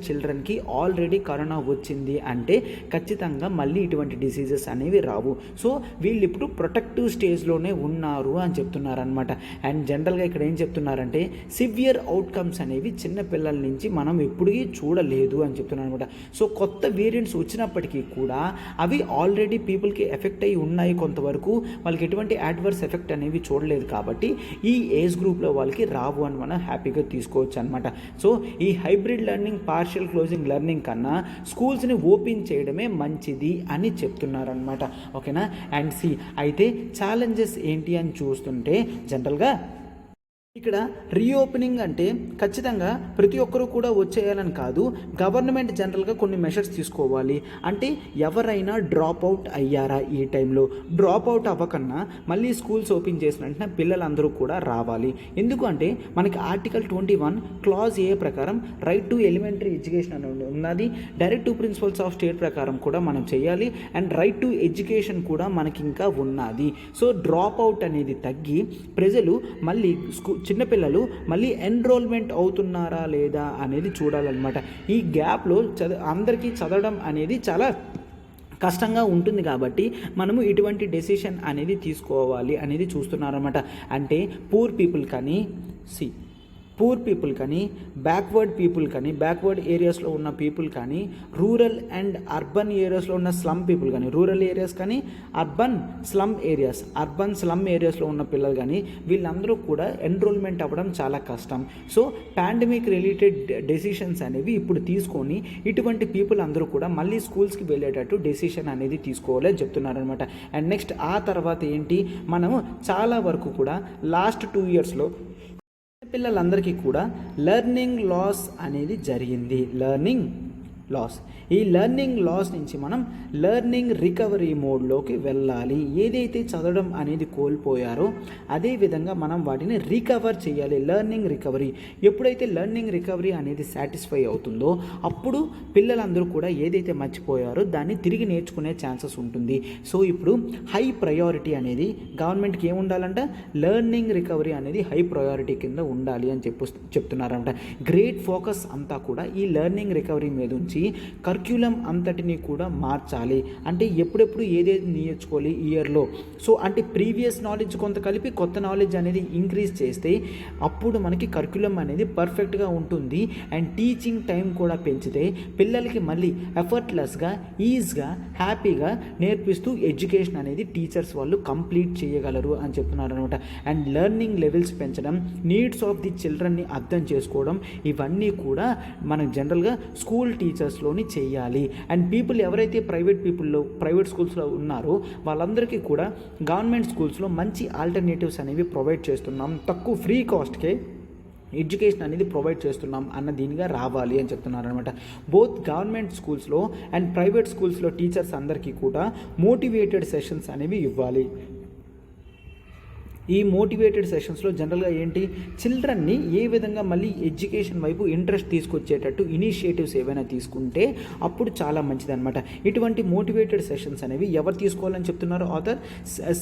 చిల్డ్రన్కి ఆల్రెడీ కరోనా వచ్చింది అంటే ఖచ్చితంగా మళ్ళీ ఇటువంటి డిసీజెస్ అనేవి రావు. సో వీళ్ళు ఇప్పుడు ప్రొటెక్టివ్ స్టేజ్లోనే ఉన్నారు అని చెప్తున్నారనమాట. అండ్ జనరల్గా ఇక్కడ ఏం చెప్తున్నారంటే సివియర్ అవుట్కమ్స్ అనేవి చిన్నపిల్లల నుంచి మనం ఎప్పుడూ చూడలేదు అని చెప్తున్నారు అనమాట. సో కొత్త వేరియంట్స్ వచ్చినప్పటికీ కూడా అవి ఆల్రెడీ పీపుల్కి ఎఫెక్ట్ అయ్యి ఉన్నాయి కొంతవరకు, వాళ్ళకి ఎటువంటి అడ్వర్స్ ఎఫెక్ట్ అనేవి చూడలేదు కాబట్టి ఈ ఏజ్ గ్రూప్లో వాళ్ళకి రావు అని మనం హ్యాపీగా తీసుకోవచ్చు అనమాట. సో ఈ hybrid learning, partial closing learning కన్నా స్కూల్స్ని ఓపెన్ చేయడమే మంచిది అని చెప్తున్నారనమాట. ఓకేనా? అండ్ అయితే ఛాలెంజెస్ ఏంటి అని చూస్తుంటే జనరల్గా ఇక్కడ రీఓపెనింగ్ అంటే ఖచ్చితంగా ప్రతి ఒక్కరూ కూడా వచ్చేయాలని కాదు. గవర్నమెంట్ జనరల్గా కొన్ని మెషర్స్ తీసుకోవాలి. అంటే ఎవరైనా డ్రాప్ అవుట్ అయ్యారా, ఈ టైంలో డ్రాప్ అవుట్ అవ్వకన్నా మళ్ళీ స్కూల్స్ ఓపెన్ చేసిన వెంటనే పిల్లలందరూ కూడా రావాలి. ఎందుకు అంటే మనకి ఆర్టికల్ 21 క్లాజ్ ఏ ప్రకారం రైట్ టు ఎలిమెంటరీ ఎడ్యుకేషన్ అని ఉన్నది. Direct to principles of state ప్రకారం కూడా మనం చేయాలి. అండ్ రైట్ టు ఎడ్యుకేషన్ కూడా మనకి ఇంకా ఉన్నది. సో డ్రాప్ అవుట్ అనేది తగ్గి ప్రజలు మళ్ళీ చిన్నపిల్లలు మళ్ళీ ఎన్రోల్మెంట్ అవుతున్నారా లేదా అనేది చూడాలన్నమాట. ఈ గ్యాప్లో అందరికీ చదవడం అనేది చాలా కష్టంగా ఉంటుంది కాబట్టి మనము ఇటువంటి డెసిషన్ అనేది తీసుకోవాలి అనేది చూస్తున్నారన్నమాట. అంటే పూర్ పీపుల్ కానీ బ్యాక్వర్డ్ పీపుల్ కానీ, బ్యాక్వర్డ్ ఏరియాస్లో ఉన్న పీపుల్ కానీ, రూరల్ అండ్ అర్బన్ ఏరియాస్లో ఉన్న స్లమ్ పీపుల్ కానీ, రూరల్ ఏరియాస్ కానీ, అర్బన్ స్లమ్ ఏరియాస్లో ఉన్న పిల్లలు కానీ వీళ్ళందరూ కూడా ఎన్రోల్మెంట్ అవ్వడం చాలా కష్టం. సో పాండమిక్ రిలేటెడ్ డెసిషన్స్ అనేవి ఇప్పుడు తీసుకొని ఇటువంటి పీపుల్ అందరూ కూడా మళ్ళీ స్కూల్స్కి వెళ్ళేటట్టు డెసిషన్ అనేది తీసుకోవాలని చెప్తున్నారనమాట. అండ్ నెక్స్ట్ ఆ తర్వాత ఏంటి, మనము చాలా వరకు కూడా లాస్ట్ 2 yearsలో పిల్లలందరికీ కూడా లెర్నింగ్ లాస్ అనేది జరిగింది. ఈ లెర్నింగ్ లాస్ నుంచి మనం లెర్నింగ్ రికవరీ మోడ్లోకి వెళ్ళాలి. ఏదైతే చదవడం అనేది కోల్పోయారో అదేవిధంగా మనం వాటిని రికవర్ చేయాలి. లెర్నింగ్ రికవరీ, ఎప్పుడైతే లెర్నింగ్ రికవరీ అనేది సాటిస్ఫై అవుతుందో అప్పుడు పిల్లలందరూ కూడా ఏదైతే మర్చిపోయారో దాన్ని తిరిగి నేర్చుకునే ఛాన్సెస్ ఉంటుంది. సో ఇప్పుడు హై ప్రయారిటీ అనేది గవర్నమెంట్కి ఏముండాలంట, లెర్నింగ్ రికవరీ అనేది హై ప్రయారిటీ కింద ఉండాలి అని చెప్తున్నారంట. గ్రేట్ ఫోకస్ అంతా కూడా ఈ లెర్నింగ్ రికవరీ మీద ఉంచి కర్క్యులం అంతటిని కూడా మార్చాలి. అంటే ఎప్పుడెప్పుడు ఏదేది నేర్చుకోవాలి ఇయర్లో, సో అంటే ప్రీవియస్ నాలెడ్జ్ కొంత కలిపి కొత్త నాలెడ్జ్ అనేది ఇంక్రీజ్ చేస్తే అప్పుడు మనకి కర్క్యులం అనేది పర్ఫెక్ట్గా ఉంటుంది. అండ్ టీచింగ్ టైం కూడా పెంచితే పిల్లలకి మళ్ళీ ఎఫర్ట్లెస్గా, ఈజీగా, హ్యాపీగా నేర్పిస్తూ ఎడ్యుకేషన్ అనేది టీచర్స్ వాళ్ళు కంప్లీట్ చేయగలరు అని చెప్తున్నారు అనమాట. అండ్ లెర్నింగ్ లెవెల్స్ పెంచడం, నీడ్స్ ఆఫ్ ది చిల్డ్రన్ని అర్థం చేసుకోవడం, ఇవన్నీ కూడా మనం జనరల్గా స్కూల్ టీచర్స్లోని చేయాలి. అండ్ పీపుల్ ఎవరైతే ప్రైవేట్ స్కూల్స్లో ఉన్నారో వాళ్ళందరికీ కూడా గవర్నమెంట్ స్కూల్స్లో మంచి ఆల్టర్నేటివ్స్ అనేవి ప్రొవైడ్ చేస్తున్నాం. తక్కువ ఫ్రీ కాస్ట్కే ఎడ్యుకేషన్ అనేది ప్రొవైడ్ చేస్తున్నాం అన్న దీనిగా రావాలి అని చెప్తున్నారు అనమాట. బోత్ గవర్నమెంట్ స్కూల్స్లో అండ్ ప్రైవేట్ స్కూల్స్లో టీచర్స్ అందరికీ కూడా మోటివేటెడ్ సెషన్స్ అనేవి ఇవ్వాలి. ఈ మోటివేటెడ్ సెషన్స్లో జనరల్గా ఏంటి, చిల్డ్రన్ని ఏ విధంగా మళ్ళీ ఎడ్యుకేషన్ వైపు ఇంట్రెస్ట్ తీసుకొచ్చేటట్టు ఇనిషియేటివ్స్ ఏవైనా తీసుకుంటే అప్పుడు చాలా మంచిది అనమాట. ఇటువంటి మోటివేటెడ్ సెషన్స్ అనేవి ఎవరు తీసుకోవాలని చెప్తున్నారు author,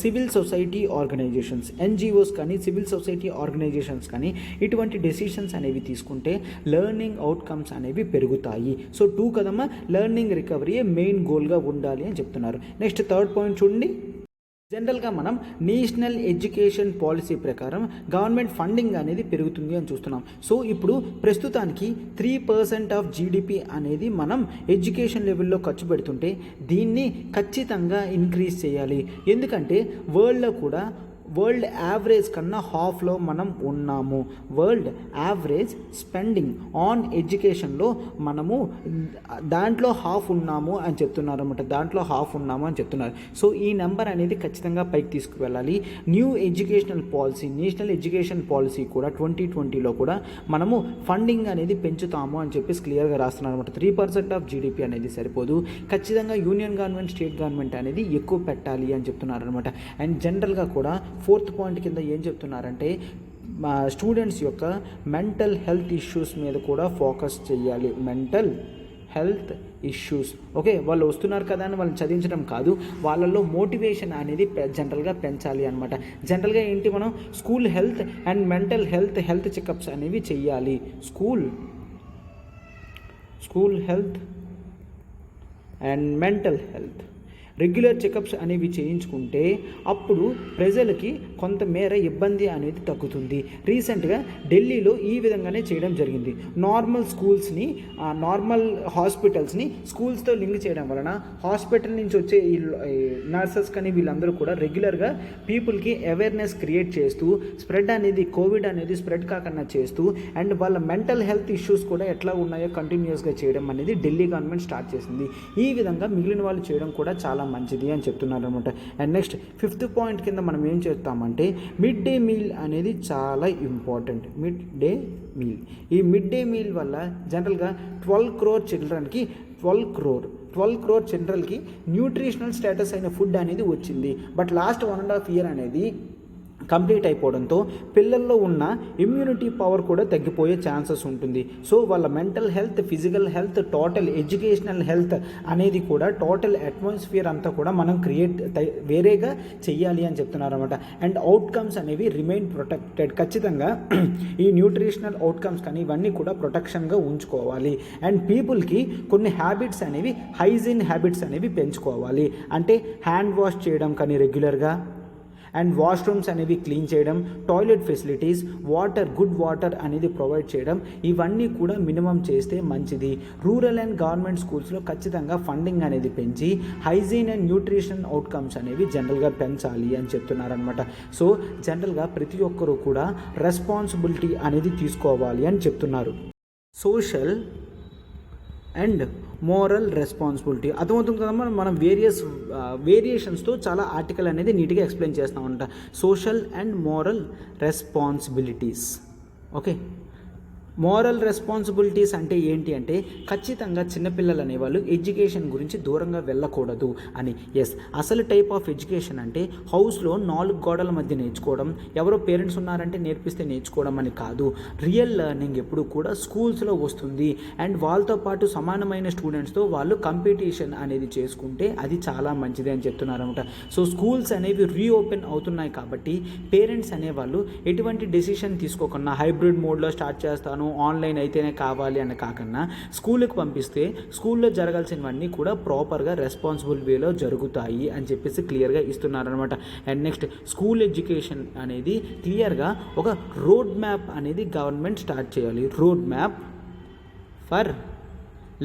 civil society organisations, NGOs కానీ సివిల్ సొసైటీ ఆర్గనైజేషన్స్ కానీ ఇటువంటి డెసిషన్స్ అనేవి తీసుకుంటే లెర్నింగ్ అవుట్కమ్స్ అనేవి పెరుగుతాయి. సో 2 కదమ్మా, లెర్నింగ్ రికవరీ మెయిన్ గోల్గా ఉండాలి అని చెప్తున్నారు. నెక్స్ట్ 3rd పాయింట్ చూడండి. జనరల్గా మనం నేషనల్ ఎడ్యుకేషన్ పాలసీ ప్రకారం గవర్నమెంట్ ఫండింగ్ అనేది పెరుగుతుంది అని చూస్తున్నాం. సో ఇప్పుడు ప్రస్తుతానికి 3% ఆఫ్ జీడిపి అనేది మనం ఎడ్యుకేషన్ లెవెల్లో ఖర్చు పెడుతుంటే దీన్ని ఖచ్చితంగా ఇంక్రీజ్ చేయాలి. ఎందుకంటే వరల్డ్ యావరేజ్ కన్నా హాఫ్లో మనం ఉన్నాము. వరల్డ్ యావరేజ్ స్పెండింగ్ ఆన్ ఎడ్యుకేషన్లో మనము దాంట్లో హాఫ్ ఉన్నాము అని చెప్తున్నారు అనమాట. సో ఈ నెంబర్ అనేది ఖచ్చితంగా పైకి తీసుకువెళ్ళాలి. నేషనల్ ఎడ్యుకేషన్ పాలసీ కూడా 2020లో కూడా మనము ఫండింగ్ అనేది పెంచుతాము అని చెప్పేసి క్లియర్గా రాస్తున్నారు అనమాట. 3% ఆఫ్ జీడిపి అనేది సరిపోదు, ఖచ్చితంగా యూనియన్ గవర్నమెంట్, స్టేట్ గవర్నమెంట్ అనేది ఎక్కువ పెట్టాలి అని చెప్తున్నారు అనమాట. అండ్ జనరల్గా కూడా 4th పాయింట్ కింద ఏం చెప్తున్నారంటే స్టూడెంట్స్ యొక్క మెంటల్ హెల్త్ ఇష్యూస్ మీద కూడా ఫోకస్ చేయాలి. మెంటల్ హెల్త్ ఇష్యూస్, ఓకే, వాళ్ళు వస్తున్నారు కదా అని వాళ్ళని చదివించడం కాదు, వాళ్ళల్లో మోటివేషన్ అనేది జనరల్గా పెంచాలి అనమాట. జనరల్గా ఏంటి, మనం school health and mental health checkups అనేవి చెయ్యాలి. School health and mental health regular checkups అనేవి చేయించుకుంటే అప్పుడు ప్రజలకి కొంతమేర ఇబ్బంది అనేది తగ్గుతుంది. రీసెంట్గా ఢిల్లీలో ఈ విధంగానే చేయడం జరిగింది. నార్మల్ హాస్పిటల్స్ని స్కూల్స్తో లింక్ చేయడం వలన హాస్పిటల్ నుంచి వచ్చే ఈ నర్సెస్ కానీ వీళ్ళందరూ కూడా రెగ్యులర్గా పీపుల్కి అవేర్నెస్ క్రియేట్ చేస్తూ కోవిడ్ అనేది స్ప్రెడ్ కాకుండా చేస్తూ అండ్ వాళ్ళ మెంటల్ హెల్త్ ఇష్యూస్ కూడా ఎట్లా ఉన్నాయో కంటిన్యూస్గా చేయడం అనేది ఢిల్లీ గవర్నమెంట్ స్టార్ట్ చేసింది. ఈ విధంగా మిగిలిన వాళ్ళు చేయడం కూడా చాలా మంచిది అని చెప్తున్నారు అనమాట. అండ్ నెక్స్ట్ 5th పాయింట్ కింద మనం ఏం చేస్తామంటే మిడ్ డే మీల్ అనేది చాలా ఇంపార్టెంట్. ఈ మిడ్ డే మీల్ వల్ల జనరల్గా 12 crore చిల్డ్రన్కి న్యూట్రిషనల్ స్టేటస్ అయిన ఫుడ్ అనేది వచ్చింది. బట్ లాస్ట్ 1.5 year అనేది కంప్లీట్ అయిపోవడంతో పిల్లల్లో ఉన్న ఇమ్యూనిటీ పవర్ కూడా తగ్గిపోయే ఛాన్సెస్ ఉంటుంది. సో వాళ్ళ mental health, physical health, total educational health అనేది కూడా టోటల్ అట్మాస్ఫియర్ అంతా కూడా మనం వేరేగా చెయ్యాలి అని చెప్తున్నారు అనమాట. అండ్ అవుట్కమ్స్ అనేవి రిమైన్ ప్రొటెక్టెడ్. ఖచ్చితంగా ఈ న్యూట్రిషనల్ అవుట్కమ్స్ కానీ ఇవన్నీ కూడా ప్రొటెక్షన్గా ఉంచుకోవాలి. అండ్ పీపుల్కి కొన్ని హ్యాబిట్స్ అనేవి, హైజీన్ హ్యాబిట్స్ అనేవి పెంచుకోవాలి. అంటే హ్యాండ్ వాష్ చేయడం కానీ రెగ్యులర్గా, అండ్ వాష్రూమ్స్ అనేవి క్లీన్ చేయడం, టాయిలెట్ ఫెసిలిటీస్, గుడ్ వాటర్ అనేది ప్రొవైడ్ చేయడం, ఇవన్నీ కూడా మినిమం చేస్తే మంచిది. రూరల్ అండ్ గవర్నమెంట్ స్కూల్స్లో ఖచ్చితంగా ఫండింగ్ అనేది పెంచి హైజీన్ అండ్ న్యూట్రిషన్ అవుట్కమ్స్ అనేవి జనరల్గా పెంచాలి అని చెప్తున్నారనమాట. సో జనరల్గా ప్రతి ఒక్కరూ కూడా రెస్పాన్సిబిలిటీ అనేది తీసుకోవాలి అని చెప్తున్నారు. సోషల్ అండ్ మోరల్ రెస్పాన్సిబిలిటీ అర్థమవుతుంది కదమ్మా. మనం వేరియేషన్స్తో చాలా ఆర్టికల్ అనేది నీట్గా ఎక్స్ప్లెయిన్ చేస్తామంట. Social and moral responsibilities, okay. Moral responsibilities అంటే ఏంటి అంటే ఖచ్చితంగా చిన్నపిల్లలు అనేవాళ్ళు ఎడ్యుకేషన్ గురించి దూరంగా వెళ్ళకూడదు అని. అసలు టైప్ ఆఫ్ ఎడ్యుకేషన్ అంటే హౌస్లో 4 గోడల మధ్య నేర్చుకోవడం, ఎవరో పేరెంట్స్ ఉన్నారంటే నేర్పిస్తే నేర్చుకోవడం అని కాదు. రియల్ లెర్నింగ్ ఎప్పుడు కూడా స్కూల్స్లో వస్తుంది. అండ్ వాళ్ళతో పాటు సమానమైన స్టూడెంట్స్తో వాళ్ళు కంపిటీషన్ అనేది చేసుకుంటే అది చాలా మంచిది అని చెప్తున్నారు అనమాట. సో స్కూల్స్ అనేవి రీఓపెన్ అవుతున్నాయి కాబట్టి పేరెంట్స్ అనేవాళ్ళు ఎటువంటి డెసిషన్ తీసుకోకుండా హైబ్రిడ్ మోడ్లో స్టార్ట్ చేస్తాను, ఆన్లైన్ అయితేనే కావాలి అని కాకుండా స్కూల్కి పంపిస్తే స్కూల్లో జరగాల్సినవన్నీ కూడా ప్రాపర్గా రెస్పాన్సిబుల్ వేలో జరుగుతాయి అని చెప్పేసి క్లియర్గా ఇస్తున్నారనమాట. అండ్ నెక్స్ట్ స్కూల్ ఎడ్యుకేషన్ అనేది క్లియర్గా ఒక రోడ్ మ్యాప్ అనేది గవర్నమెంట్ స్టార్ట్ చేయాలి. Road map for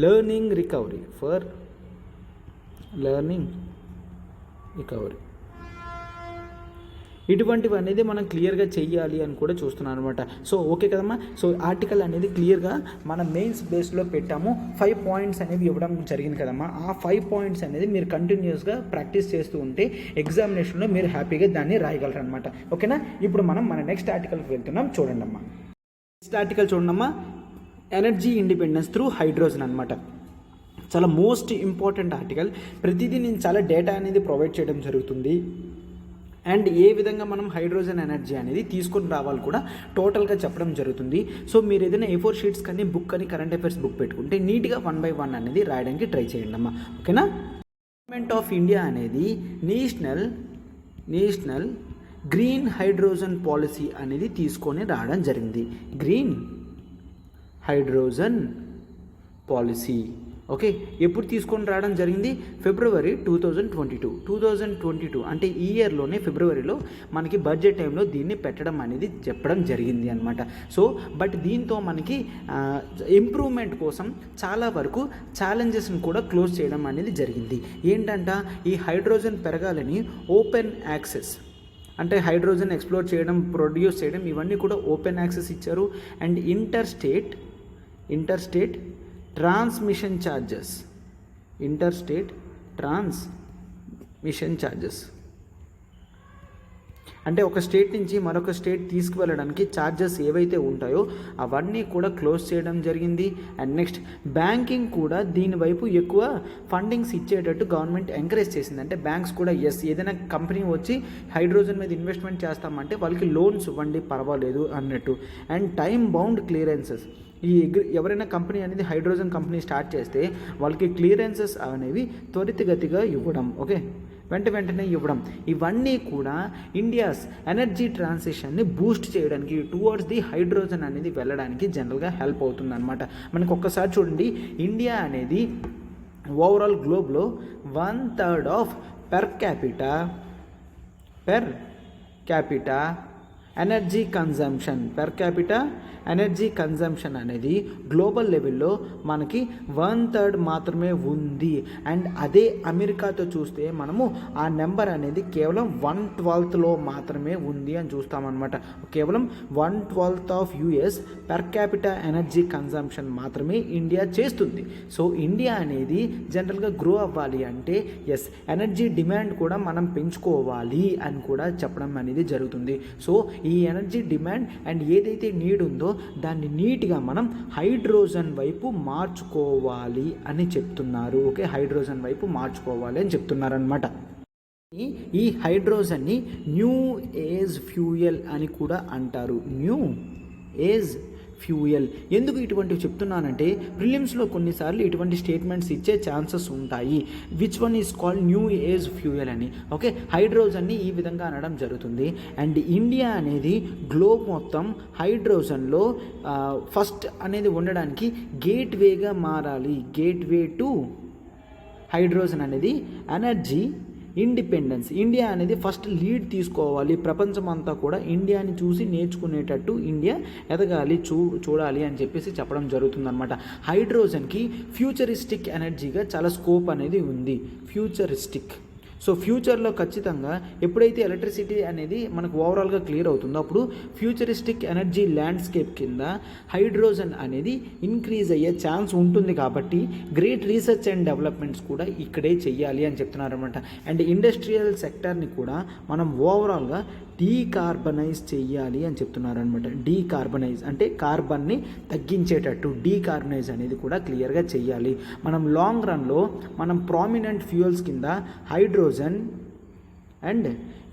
learning recovery, ఇటువంటివి అనేది మనం క్లియర్గా చెయ్యాలి అని కూడా చూస్తున్నాను అనమాట. సో ఓకే కదమ్మా. సో ఆర్టికల్ అనేది క్లియర్గా మన మెయిన్స్ బేస్లో పెట్టాము. 5 పాయింట్స్ అనేవి ఇవ్వడం జరిగింది కదమ్మా. ఆ 5 పాయింట్స్ అనేది మీరు కంటిన్యూస్గా ప్రాక్టీస్ చేస్తూ ఉంటే ఎగ్జామినేషన్లో మీరు హ్యాపీగా దాన్ని రాయగలరు అనమాట. ఓకేనా. ఇప్పుడు మనం మన నెక్స్ట్ ఆర్టికల్కి వెళ్తున్నాం. చూడండి అమ్మా, నెక్స్ట్ ఆర్టికల్ చూడండమ్మా. ఎనర్జీ ఇండిపెండెన్స్ త్రూ హైడ్రోజన్ అనమాట. చాలా మోస్ట్ ఇంపార్టెంట్ ఆర్టికల్. ప్రతిదీ నేను చాలా డేటా అనేది ప్రొవైడ్ చేయడం జరుగుతుంది. అండ్ ఏ విధంగా మనం హైడ్రోజన్ ఎనర్జీ అనేది తీసుకొని రావాలి కూడా టోటల్గా చెప్పడం జరుగుతుంది. సో మీరు ఏదైనా A4 షీట్స్ కానీ బుక్ కానీ కరెంట్ అఫైర్స్ బుక్ పెట్టుకుంటే నీట్గా 1 by 1 అనేది రాయడానికి ట్రై చేయండి అమ్మా. ఓకేనా. గవర్నమెంట్ ఆఫ్ ఇండియా అనేది నేషనల్ గ్రీన్ హైడ్రోజన్ పాలసీ అనేది తీసుకొని రావడం జరిగింది. గ్రీన్ హైడ్రోజన్ పాలసీ, ఓకే, ఎప్పుడు తీసుకొని రావడం జరిగింది? ఫిబ్రవరి 2022 అంటే ఈ ఇయర్లోనే ఫిబ్రవరిలో మనకి బడ్జెట్ టైంలో దీన్ని పెట్టడం అనేది చెప్పడం జరిగింది అనమాట. సో బట్ దీంతో మనకి ఇంప్రూవ్మెంట్ కోసం చాలా వరకు ఛాలెంజెస్ని కూడా క్లోజ్ చేయడం అనేది జరిగింది. ఏంటంట, ఈ హైడ్రోజన్ పెరగాలని ఓపెన్ యాక్సెస్ అంటే హైడ్రోజన్ ఎక్స్ప్లోర్ చేయడం, ప్రొడ్యూస్ చేయడం ఇవన్నీ కూడా ఓపెన్ యాక్సెస్ ఇచ్చారు. అండ్ ఇంటర్స్టేట్ ట్రాన్స్మిషన్ ఛార్జెస్ అంటే ఒక స్టేట్ నుంచి మరొక స్టేట్ తీసుకువెళ్ళడానికి ఛార్జెస్ ఏవైతే ఉంటాయో అవన్నీ కూడా క్లోజ్ చేయడం జరిగింది. అండ్ నెక్స్ట్ బ్యాంకింగ్ కూడా దీనివైపు ఎక్కువ ఫండింగ్స్ ఇచ్చేటట్టు గవర్నమెంట్ ఎంకరేజ్ చేసింది. అంటే బ్యాంక్స్ కూడా ఏదైనా కంపెనీ వచ్చి హైడ్రోజన్ మీద ఇన్వెస్ట్మెంట్ చేస్తామంటే వాళ్ళకి లోన్స్ ఇవ్వండి పర్వాలేదు అన్నట్టు. అండ్ టైం బౌండ్ క్లియరెన్సెస్, ఎవరైనా కంపెనీ అనేది హైడ్రోజన్ కంపెనీ స్టార్ట్ చేస్తే వాళ్ళకి క్లియరెన్సెస్ అనేవి త్వరితగతిగా ఇవ్వడం, ఓకే, వెంటనే ఇవ్వడం, ఇవన్నీ కూడా ఇండియాస్ ఎనర్జీ ట్రాన్సిషన్ని బూస్ట్ చేయడానికి టువర్డ్స్ ది హైడ్రోజన్ అనేది వెళ్ళడానికి జనరల్గా హెల్ప్ అవుతుంది అనమాట. మనకు ఒక్కసారి చూడండి, ఇండియా అనేది ఓవరాల్ గ్లోబ్లో 1/3 of per capita energy consumption అనేది గ్లోబల్ లెవెల్లో మనకి 1/3 మాత్రమే ఉంది. అండ్ అదే అమెరికాతో చూస్తే మనము ఆ నెంబర్ అనేది కేవలం 1/12లో మాత్రమే ఉంది అని చూస్తామన్నమాట. కేవలం 1/12 of US per capita energy consumption మాత్రమే ఇండియా చేస్తుంది. సో ఇండియా అనేది జనరల్గా గ్రో అవ్వాలి అంటే ఎనర్జీ డిమాండ్ కూడా మనం పెంచుకోవాలి అని కూడా చెప్పడం అనేది జరుగుతుంది. సో ఈ ఎనర్జీ డిమాండ్ అండ్ ఏదైతే నీడ్ ఉందో దాన్ని నీట్గా మనం హైడ్రోజన్ వైపు మార్చుకోవాలి అని చెప్తున్నారు. ఓకే, హైడ్రోజన్ వైపు మార్చుకోవాలి అని చెప్తున్నారు అనమాట. ఈ హైడ్రోజన్ని న్యూ ఏజ్ ఫ్యూయల్ అని కూడా అంటారు. న్యూ ఏజ్ ఫ్యూయల్ ఎందుకు ఇటువంటివి చెప్తున్నానంటే ప్రిలిమ్స్లో కొన్నిసార్లు ఇటువంటి స్టేట్మెంట్స్ ఇచ్చే ఛాన్సెస్ ఉంటాయి. Which one is called new age fuel అని. ఓకే, హైడ్రోజన్ని ఈ విధంగా అనడం జరుగుతుంది. అండ్ ఇండియా అనేది గ్లోబ్ మొత్తం హైడ్రోజన్లో ఫస్ట్ అనేది ఉండడానికి గేట్వేగా మారాలి. గేట్వే టు హైడ్రోజన్ అనేది ఎనర్జీ ఇండిపెండెన్స్. ఇండియా అనేది ఫస్ట్ లీడ్ తీసుకోవాలి. ప్రపంచం అంతా కూడా ఇండియాని చూసి నేర్చుకునేటట్టు ఇండియా ఎదగాలి, చూడాలి అని చెప్పేసి చెప్పడం జరుగుతుందన్నమాట. హైడ్రోజన్కి ఫ్యూచరిస్టిక్ ఎనర్జీగా చాలా స్కోప్ అనేది ఉంది. ఫ్యూచరిస్టిక్. సో ఫ్యూచర్లో ఖచ్చితంగా ఎప్పుడైతే ఎలక్ట్రిసిటీ అనేది మనకు ఓవరాల్గా క్లియర్ అవుతుందో అప్పుడు ఫ్యూచరిస్టిక్ ఎనర్జీ ల్యాండ్స్కేప్ కింద హైడ్రోజన్ అనేది ఇంక్రీజ్ అయ్యే ఛాన్స్ ఉంటుంది. కాబట్టి గ్రేట్ రీసెర్చ్ అండ్ డెవలప్మెంట్స్ కూడా ఇక్కడే చెయ్యాలి అని చెప్తున్నారనమాట. అండ్ ఇండస్ట్రియల్ సెక్టర్ని కూడా మనం ఓవరాల్గా డీకార్బనైజ్ చెయ్యాలి అని చెప్తున్నారనమాట. డీకార్బనైజ్ అంటే కార్బన్ని తగ్గించేటట్టు డీకార్బనైజ్ అనేది కూడా క్లియర్గా చెయ్యాలి. మనం లాంగ్ రన్లో మనం ప్రామినెంట్ ఫ్యూయల్స్ కింద hydrogen and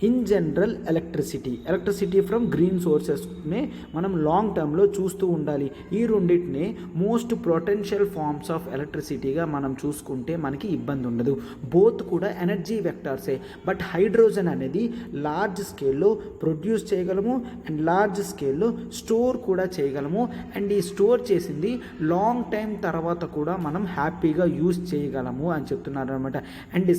in general electricity from green సోర్సెస్నే మనం లాంగ్ టర్మ్లో చూస్తూ ఉండాలి. ఈ రెండింటినే మోస్ట్ పొటెన్షియల్ ఫార్మ్స్ ఆఫ్ ఎలక్ట్రిసిటీగా మనం చూసుకుంటే మనకి ఇబ్బంది ఉండదు. బోత్ కూడా ఎనర్జీ వెక్టార్సే. బట్ హైడ్రోజన్ అనేది లార్జ్ స్కేల్లో ప్రొడ్యూస్ చేయగలము అండ్ లార్జ్ స్కేల్లో స్టోర్ కూడా చేయగలము. అండ్ ఈ స్టోర్ చేసింది లాంగ్ టైం తర్వాత కూడా మనం హ్యాపీగా యూజ్ చేయగలము అని చెప్తున్నారు అనమాట. అండ్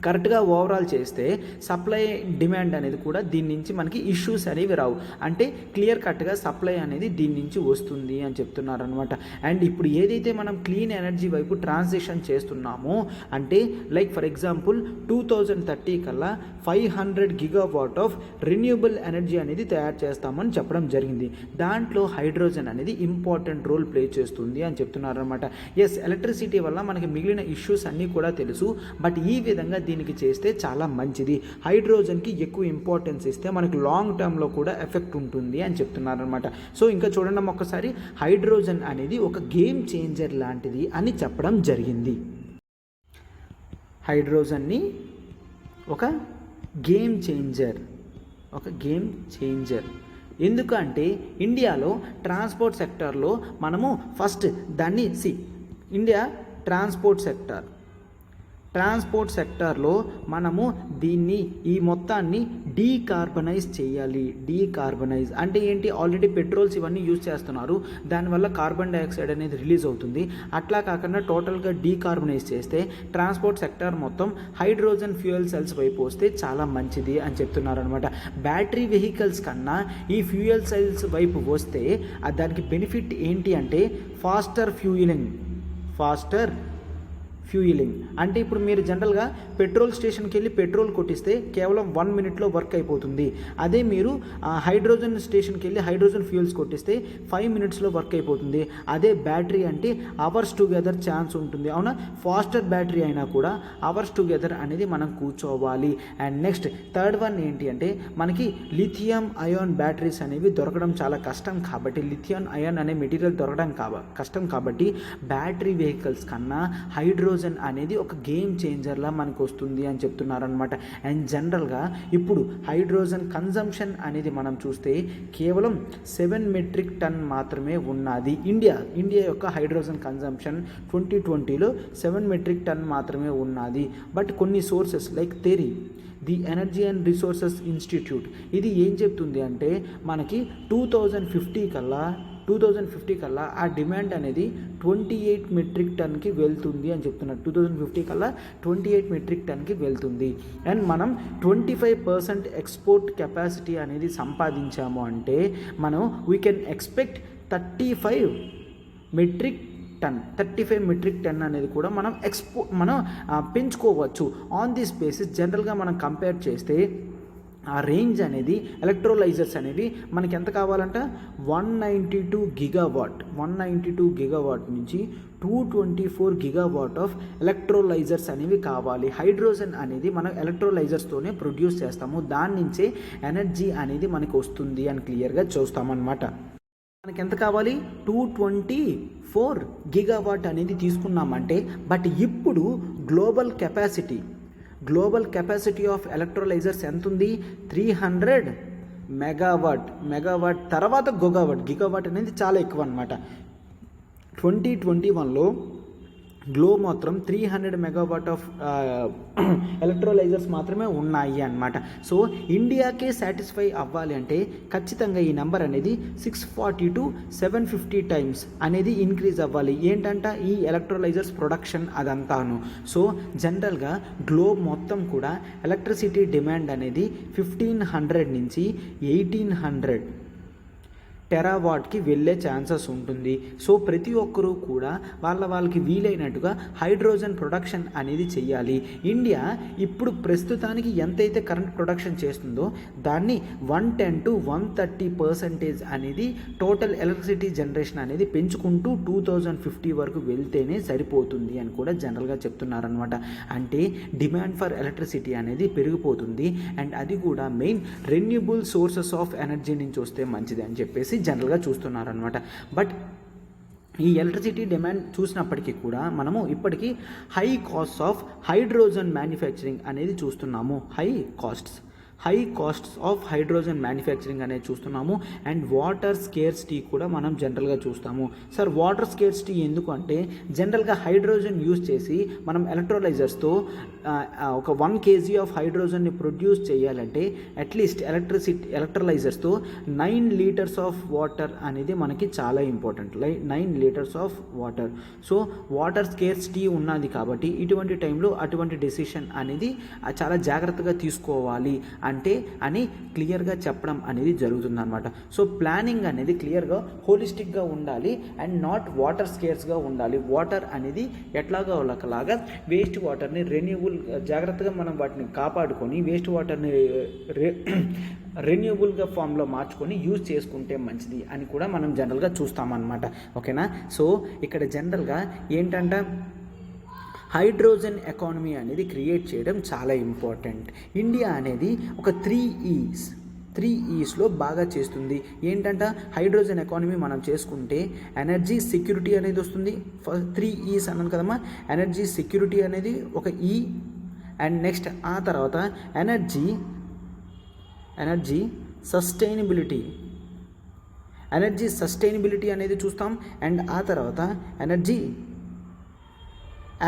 కరెక్ట్గా ఓవరాల్ చేస్తే సప్లై డిమాండ్ అనేది కూడా దీని నుంచి మనకి ఇష్యూస్ అనేవి రావు. అంటే క్లియర్ కట్గా సప్లై అనేది దీని నుంచి వస్తుంది అని చెప్తున్నారు అనమాట. అండ్ ఇప్పుడు ఏదైతే మనం క్లీన్ ఎనర్జీ వైపు ట్రాన్సిషన్ చేస్తున్నామో అంటే లైక్ ఫర్ ఎగ్జాంపుల్ 2030 కల్లా 500 GW ఆఫ్ రెన్యూబుల్ ఎనర్జీ అనేది తయారు చేస్తామని చెప్పడం జరిగింది. దాంట్లో హైడ్రోజన్ అనేది ఇంపార్టెంట్ రోల్ ప్లే చేస్తుంది అని చెప్తున్నారు అనమాట. ఎలక్ట్రిసిటీ వల్ల మనకి మిగిలిన ఇష్యూస్ అన్నీ కూడా తెలుసు. బట్ ఈ విధంగా దీనికి చేస్తే చాలా మంచిది. హైడ్రోజన్కి ఎక్కువ ఇంపార్టెన్స్ ఇస్తే మనకి లాంగ్ టర్మ్లో కూడా ఎఫెక్ట్ ఉంటుంది అని చెప్తున్నారు అనమాట. సో ఇంకా చూడండి ఒక్కసారి, హైడ్రోజన్ అనేది ఒక గేమ్ చేంజర్ లాంటిది అని చెప్పడం జరిగింది. హైడ్రోజన్ని ఒక గేమ్ చేంజర్ ఎందుకంటే ఇండియాలో ట్రాన్స్పోర్ట్ సెక్టార్లో మనము ఫస్ట్ దాన్ని ఇండియా ట్రాన్స్పోర్ట్ ట్రాన్స్పోర్ట్ సెక్టార్లో మనము దీన్ని ఈ మొత్తాన్ని డీకార్బనైజ్ చేయాలి. డీకార్బనైజ్ అంటే ఏంటి? ఆల్రెడీ పెట్రోల్స్ ఇవన్నీ యూజ్ చేస్తున్నారు, దానివల్ల కార్బన్ డైఆక్సైడ్ అనేది రిలీజ్ అవుతుంది. అట్లా కాకుండా టోటల్గా డీకార్బనైజ్ చేస్తే ట్రాన్స్పోర్ట్ సెక్టార్ మొత్తం హైడ్రోజన్ ఫ్యూయల్ సెల్స్ వైపు వస్తే చాలా మంచిది అని చెప్తున్నారు అనమాట. బ్యాటరీ వెహికల్స్ కన్నా ఈ ఫ్యూయల్ సెల్స్ వైపు వస్తే దానికి బెనిఫిట్ ఏంటి అంటే ఫాస్టర్ ఫ్యూయలింగ్ అంటే ఇప్పుడు మీరు జనరల్గా పెట్రోల్ స్టేషన్కి వెళ్ళి పెట్రోల్ కొట్టిస్తే కేవలం 1 minute వర్క్ అయిపోతుంది. అదే మీరు హైడ్రోజన్ స్టేషన్కి వెళ్ళి హైడ్రోజన్ ఫ్యూయల్స్ కొట్టిస్తే 5 minutes వర్క్ అయిపోతుంది. అదే బ్యాటరీ అంటే అవర్స్ టుగెదర్ ఛాన్స్ ఉంటుంది. అవునా? ఫాస్టర్ బ్యాటరీ అయినా కూడా అవర్స్ టుగెదర్ అనేది మనం కూర్చోవాలి. అండ్ నెక్స్ట్ థర్డ్ వన్ ఏంటి అంటే మనకి లిథియం అయాన్ బ్యాటరీస్ అనేవి దొరకడం చాలా కష్టం కాబట్టి, లిథియం అయాన్ అనే మెటీరియల్ దొరకడం కష్టం కాబట్టి బ్యాటరీ వెహికల్స్ కన్నా హైడ్రోజన్ అనేది ఒక గేమ్ చేంజర్లా మనకు వస్తుంది అని చెప్తున్నారనమాట. అండ్ జనరల్గా ఇప్పుడు హైడ్రోజన్ కన్జంప్షన్ అనేది మనం చూస్తే కేవలం 7 metric ton మాత్రమే ఉన్నది. ఇండియా యొక్క హైడ్రోజన్ కన్జంప్షన్ 2020లో 7 metric ton మాత్రమే ఉన్నది. బట్ కొన్ని sources like the energy and resources institute ఇది ఏం చెప్తుంది అంటే మనకి 2050 కల్లా ఆ డిమాండ్ అనేది 28 metric ton వెళ్తుంది అని చెప్తున్నారు. 2050 కల్లా 28 metric ton వెళ్తుంది. అండ్ మనం 25% ఎక్స్పోర్ట్ కెపాసిటీ అనేది సంపాదించాము అంటే మనం we can expect 35 metric ton అనేది కూడా మనం పెంచుకోవచ్చు. ఆన్ దిస్ బేసిస్ జనరల్గా మనం కంపేర్ చేస్తే ఆ రేంజ్ అనేది ఎలక్ట్రోలైజర్స్ అనేవి మనకి ఎంత కావాలంట 192 gigawatt నుంచి 224 gigawatt ఆఫ్ ఎలక్ట్రోలైజర్స్ అనేవి కావాలి. హైడ్రోజన్ అనేది మనం ఎలక్ట్రోలైజర్స్తోనే ప్రొడ్యూస్ చేస్తాము, దాని నుంచే ఎనర్జీ అనేది మనకి వస్తుంది అని క్లియర్గా చూస్తామన్నమాట. మనకి ఎంత కావాలి? 224 gigawatt అనేది తీసుకున్నామంటే, బట్ ఇప్పుడు గ్లోబల్ కెపాసిటీ ఆఫ్ ఎలక్ట్రోలైజర్స్ ఎంత ఉంది? 300 మెగావాట్ తర్వాత గిగావాట్ అనేది చాలా ఎక్కువ అనమాట. 2021లో గ్లోబ్ మాత్రం 300 మెగావాట్ ఆఫ్ ఎలక్ట్రోలైజర్స్ మాత్రమే ఉన్నాయి అన్నమాట. సో ఇండియాకే సాటిస్ఫై అవ్వాలి అంటే ఖచ్చితంగా ఈ నెంబర్ అనేది 640 to 750 times అనేది ఇంక్రీజ్ అవ్వాలి. ఏంటంట ఈ ఎలక్ట్రోలైజర్స్ ప్రొడక్షన్ అదంతాను. సో జనరల్గా గ్లోబ్ మొత్తం కూడా ఎలక్ట్రిసిటీ డిమాండ్ అనేది 1500 నుంచి 1800 టెరావాట్కి వెళ్ళే ఛాన్సెస్ ఉంటుంది. సో ప్రతి ఒక్కరూ కూడా వాళ్ళకి వీలైనట్టుగా హైడ్రోజన్ ప్రొడక్షన్ అనేది చెయ్యాలి. ఇండియా ఇప్పుడు ప్రస్తుతానికి ఎంతైతే కరెంట్ ప్రొడక్షన్ చేస్తుందో దాన్ని 110 to 130% అనేది టోటల్ ఎలక్ట్రిసిటీ జనరేషన్ అనేది పెంచుకుంటూ 2050 వరకు వెళ్తేనే సరిపోతుంది అని కూడా జనరల్గా చెప్తున్నారనమాట. అంటే డిమాండ్ ఫర్ ఎలక్ట్రిసిటీ అనేది పెరిగిపోతుంది. అండ్ అది కూడా main renewable sources of energy నుంచి వస్తే మంచిది అని చెప్పేసి జనరల్గా చూస్తున్నారనమాట. బట్ ఈ ఎలక్ట్రిసిటీ డిమాండ్ చూసినప్పటికీ కూడా మనము ఇప్పటికీ high cost of hydrogen manufacturing అనేది చూస్తున్నాము. High costs of hydrogen manufacturing అనేది చూస్తున్నాము. అండ్ వాటర్ స్కేర్సిటీ కూడా మనం జనరల్గా చూస్తాము. సార్ వాటర్ స్కేర్సిటీ ఎందుకు అంటే జనరల్గా హైడ్రోజన్ యూజ్ చేసి మనం ఎలక్ట్రోలైజర్స్తో ఒక 1 kg ఆఫ్ హైడ్రోజన్ని ప్రొడ్యూస్ చేయాలంటే అట్లీస్ట్ ఎలక్ట్రోలైజర్స్తో 9 liters ఆఫ్ వాటర్ అనేది మనకి చాలా important. 9 liters of water. So water scarcity ఉన్నది కాబట్టి ఇటువంటి టైంలో అటువంటి డెసిషన్ అనేది చాలా జాగ్రత్తగా తీసుకోవాలి అని క్లియర్గా చెప్పడం అనేది జరుగుతుందన్నమాట. సో ప్లానింగ్ అనేది క్లియర్గా హోలిస్టిక్గా ఉండాలి అండ్ నాట్ వాటర్ స్కేర్స్గా ఉండాలి. వాటర్ అనేది ఎట్లాగా ఒకలాగా వేస్ట్ వాటర్ని రెన్యూబుల్ జాగ్రత్తగా మనం వాటిని కాపాడుకొని వేస్ట్ వాటర్ని రెన్యూబుల్గా ఫామ్లో మార్చుకొని యూజ్ చేసుకుంటే మంచిది అని కూడా మనం జనరల్గా చూస్తామన్నమాట. ఓకేనా? సో ఇక్కడ జనరల్గా ఏంటంట హైడ్రోజన్ ఎకానమీ అనేది క్రియేట్ చేయడం చాలా ఇంపార్టెంట్. ఇండియా అనేది ఒక 3 E's బాగా చేస్తుంది. ఏంటంట హైడ్రోజన్ ఎకానమీ మనం చేసుకుంటే ఎనర్జీ సెక్యూరిటీ అనేది వస్తుంది. 3 E's అన్నాను కదమ్మా. ఎనర్జీ సెక్యూరిటీ అనేది ఒక E. అండ్ నెక్స్ట్ ఆ తర్వాత ఎనర్జీ సస్టైనబిలిటీ అనేది చూస్తాం. అండ్ ఆ తర్వాత ఎనర్జీ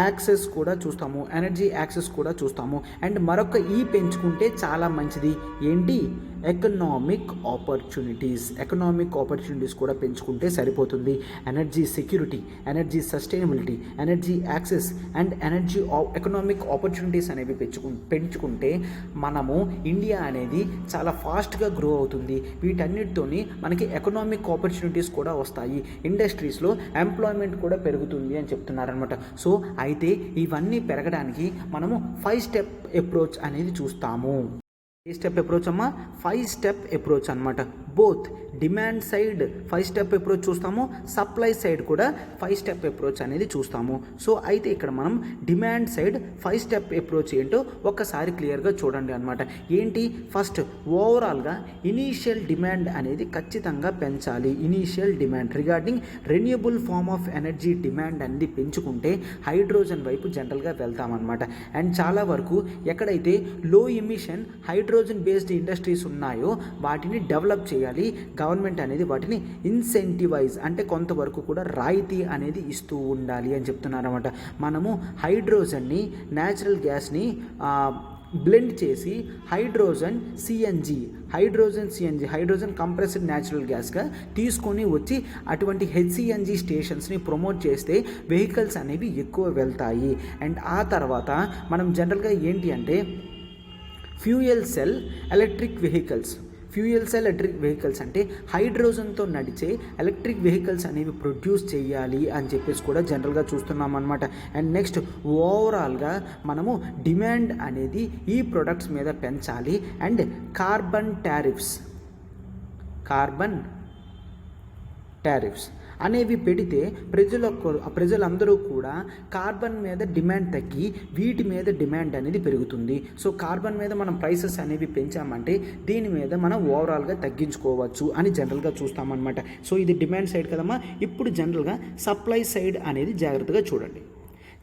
యాక్సెస్ కూడా చూస్తాము, ఎనర్జీ యాక్సెస్ కూడా చూస్తాము. అండ్ మరొక ఈ పెంచుకుంటే చాలా మంచిది ఏంటి, ఎకనామిక్ ఆపర్చునిటీస్ కూడా పెంచుకుంటే సరిపోతుంది. Energy security, energy sustainability, energy access and economic opportunities అనేవి పెంచుకుంటే మనము ఇండియా అనేది చాలా ఫాస్ట్గా గ్రో అవుతుంది. వీటన్నిటితోని మనకి ఎకనామిక్ ఆపర్చునిటీస్ కూడా వస్తాయి, ఇండస్ట్రీస్లో ఎంప్లాయ్మెంట్ కూడా పెరుగుతుంది అని చెప్తున్నారనమాట. సో అయితే ఇవన్నీ పెరగడానికి మనము 5 స్టెప్ అప్రోచ్ అనేది చూస్తాము. ఏ స్టెప్ అప్రోచ్ అమ్మా, 5 స్టెప్ అప్రోచ్ అనమాట. Both demand side 5 step approach చూస్తాము, సప్లై సైడ్ కూడా 5 స్టెప్ అప్రోచ్ అనేది చూస్తాము. సో అయితే ఇక్కడ మనం డిమాండ్ సైడ్ 5 స్టెప్ అప్రోచ్ ఏంటో ఒక్కసారి క్లియర్గా చూడండి అనమాట. ఏంటి, ఫస్ట్ ఓవరాల్గా ఇనీషియల్ డిమాండ్ అనేది ఖచ్చితంగా పెంచాలి. Initial demand regarding renewable form of energy demand అనేది పెంచుకుంటే హైడ్రోజన్ వైపు జనరల్గా వెళ్తామన్నమాట. అండ్ చాలా వరకు ఎక్కడైతే లో ఎమిషన్ హైడ్రోజన్ బేస్డ్ ఇండస్ట్రీస్ ఉన్నాయో వాటిని డెవలప్ చేయాలి. గవర్నమెంట్ అనేది వాటిని ఇన్సెంటివైజ్ అంటే కొంతవరకు కూడా రాయితీ అనేది ఇస్తూ ఉండాలి అని చెప్తున్నారన్నమాట. మనము హైడ్రోజన్ని న్యాచురల్ గ్యాస్ని బ్లెండ్ చేసి హైడ్రోజన్ కంప్రెస్డ్ న్యాచురల్ గ్యాస్గా తీసుకొని వచ్చి అటువంటి హెచ్సిఎన్జి స్టేషన్స్ని ప్రమోట్ చేస్తే వెహికల్స్ అనేవి ఎక్కువ వెళ్తాయి. అండ్ ఆ తర్వాత మనం జనరల్గా ఏంటి అంటే ఫ్యూయల్ సెల్ ఎలక్ట్రిక్ వెహికల్స్ అంటే హైడ్రోజన్తో నడిచే ఎలక్ట్రిక్ వెహికల్స్ అనేవి ప్రొడ్యూస్ చేయాలి అని చెప్పేసి కూడా జనరల్గా చూస్తున్నాం అనమాట. అండ్ నెక్స్ట్ ఓవరాల్గా మనము డిమాండ్ అనేది ఈ ప్రొడక్ట్స్ మీద పెంచాలి. అండ్ కార్బన్ టారిఫ్స్ అనేవి పెడితే ప్రజలందరూ కూడా కార్బన్ మీద డిమాండ్ తగ్గి వీటి మీద డిమాండ్ అనేది పెరుగుతుంది. సో కార్బన్ మీద మనం ప్రైసెస్ అనేవి పెంచామంటే దీని మీద మనం ఓవరాల్గా తగ్గించుకోవచ్చు అని జనరల్గా చూస్తామన్నమాట. సో ఇది డిమాండ్ సైడ్ కదమ్మా. ఇప్పుడు జనరల్గా సప్లై సైడ్ అనేది జాగ్రత్తగా చూడండి.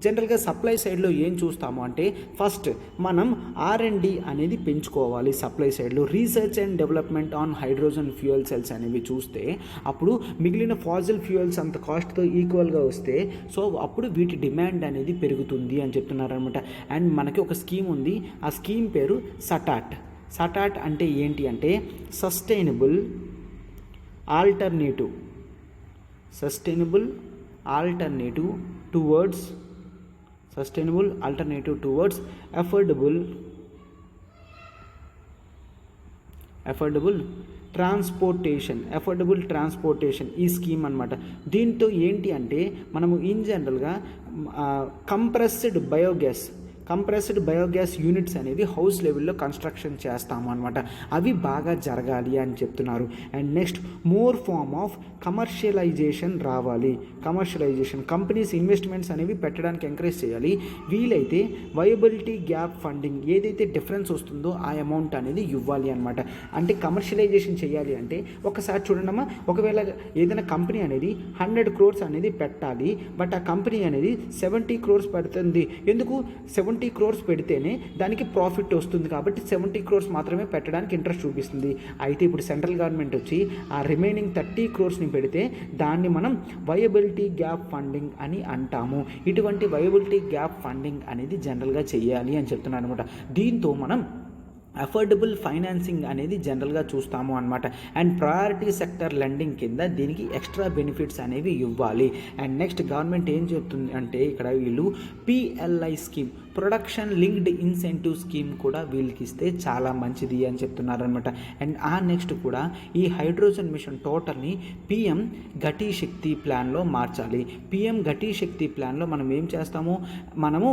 జనరల్గా సప్లై సైడ్లో ఏం చూస్తాము అంటే ఫస్ట్ మనం R&D అనేది పెంచుకోవాలి. సప్లై సైడ్లో research and development on hydrogen fuel cells అనేవి చూస్తే అప్పుడు మిగిలిన ఫాజిల్ ఫ్యూయల్స్ అంత కాస్ట్తో ఈక్వల్గా వస్తే సో అప్పుడు వీటి డిమాండ్ అనేది పెరుగుతుంది అని చెప్తున్నారనమాట. అండ్ మనకి ఒక స్కీమ్ ఉంది, ఆ స్కీమ్ పేరు సటాట్ అంటే ఏంటి అంటే sustainable alternative towards affordable transportation ఈ స్కీమ్ అనమాట. దీంతో ఏంటి అంటే మనము ఇన్ జనరల్గా కంప్రెస్డ్ బయోగ్యాస్ యూనిట్స్ అనేవి హౌస్ లెవెల్లో కన్స్ట్రక్షన్ చేస్తాము అనమాట. అవి బాగా జరగాలి అని చెప్తున్నారు. And next more form of commercialisation companies investments అనేవి పెట్టడానికి ఎంకరేజ్ చేయాలి. వీలైతే వయబిలిటీ గ్యాప్ ఫండింగ్ ఏదైతే డిఫరెన్స్ వస్తుందో ఆ అమౌంట్ అనేది ఇవ్వాలి అనమాట. అంటే కమర్షియలైజేషన్ చేయాలి అంటే ఒకసారి చూడండమ్మా, ఒకవేళ ఏదైనా కంపెనీ అనేది 100 crores అనేది పెట్టాలి, బట్ ఆ కంపెనీ అనేది 70 crores పెడుతుంది. ఎందుకు 70 crores పెడితేనే దానికి ప్రాఫిట్ వస్తుంది కాబట్టి 70 crores మాత్రమే పెట్టడానికి ఇంట్రెస్ట్ చూపిస్తుంది. అయితే ఇప్పుడు సెంట్రల్ గవర్నమెంట్ వచ్చి ఆ రిమైనింగ్ 30 crores పెడితే దాన్ని మనం వయబిలిటీ గ్యాప్ ఫండింగ్ అని అంటాము. ఇటువంటి వయబిలిటీ గ్యాప్ ఫండింగ్ అనేది జనరల్గా చేయాలి అని చెప్తున్నాను అనమాట. దీంతో మనం అఫోర్డబుల్ ఫైనాన్సింగ్ అనేది జనరల్గా చూస్తాము అనమాట. అండ్ ప్రయారిటీ సెక్టర్ లెండింగ్ కింద దీనికి ఎక్స్ట్రా బెనిఫిట్స్ అనేవి ఇవ్వాలి. అండ్ నెక్స్ట్ గవర్నమెంట్ ఏం చెప్తుంది అంటే ఇక్కడ వీళ్ళు PLI scheme, production linked incentive scheme కూడా వీళ్ళకి ఇస్తే చాలా మంచిది అని చెప్తున్నారనమాట. అండ్ ఆ నెక్స్ట్ కూడా ఈ హైడ్రోజన్ మిషన్ టోటల్ని PM గతి శక్తి ప్లాన్లో మార్చాలి. PM గతి శక్తి ప్లాన్లో మనం ఏం చేస్తాము, మనము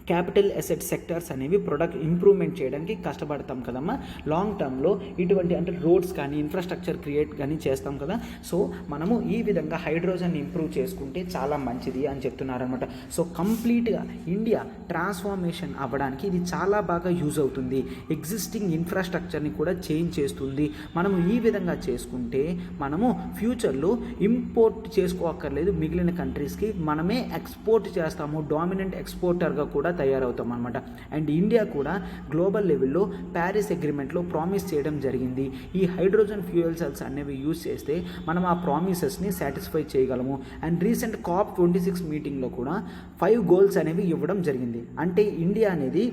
క్యాపిటల్ అసెట్ సెక్టర్స్ అనేవి ప్రొడక్ట్ ఇంప్రూవ్మెంట్ చేయడానికి కష్టపడతాం కదమ్మా. లాంగ్ టర్మ్లో ఇటువంటి అంటే రోడ్స్ కానీ ఇన్ఫ్రాస్ట్రక్చర్ క్రియేట్ కానీ చేస్తాం కదా. సో మనము ఈ విధంగా హైడ్రోజన్ ఇంప్రూవ్ చేసుకుంటే చాలా మంచిది అని చెప్తున్నారనమాట. సో కంప్లీట్గా ఇండియా ట్రాన్స్ఫార్మేషన్ అవ్వడానికి ఇది చాలా బాగా యూజ్ అవుతుంది. ఎగ్జిస్టింగ్ ఇన్ఫ్రాస్ట్రక్చర్ని కూడా చేంజ్ చేస్తుంది. మనము ఈ విధంగా చేసుకుంటే మనము ఫ్యూచర్లో ఇంపోర్ట్ చేసుకోక్కర్లేదు, మిగిలిన కంట్రీస్కి మనమే ఎక్స్పోర్ట్ చేస్తాము. డామినెంట్ ఎక్స్పోర్టర్గా కూడా తయారవుతాం అనమాట. అండ్ ఇండియా కూడా గ్లోబల్ లెవెల్లో ప్యారిస్ అగ్రిమెంట్లో ప్రామిస్ చేయడం జరిగింది. ఈ హైడ్రోజన్ ఫ్యూయల్ సెల్స్ అనేవి యూజ్ చేస్తే మనం ఆ ప్రామిసెస్ని సాటిస్ఫై చేయగలము. అండ్ రీసెంట్ COP26 మీటింగ్లో కూడా 5 గోల్స్ అనేవి ఇవ్వడం జరిగింది. అంటే ఇండియా అనేది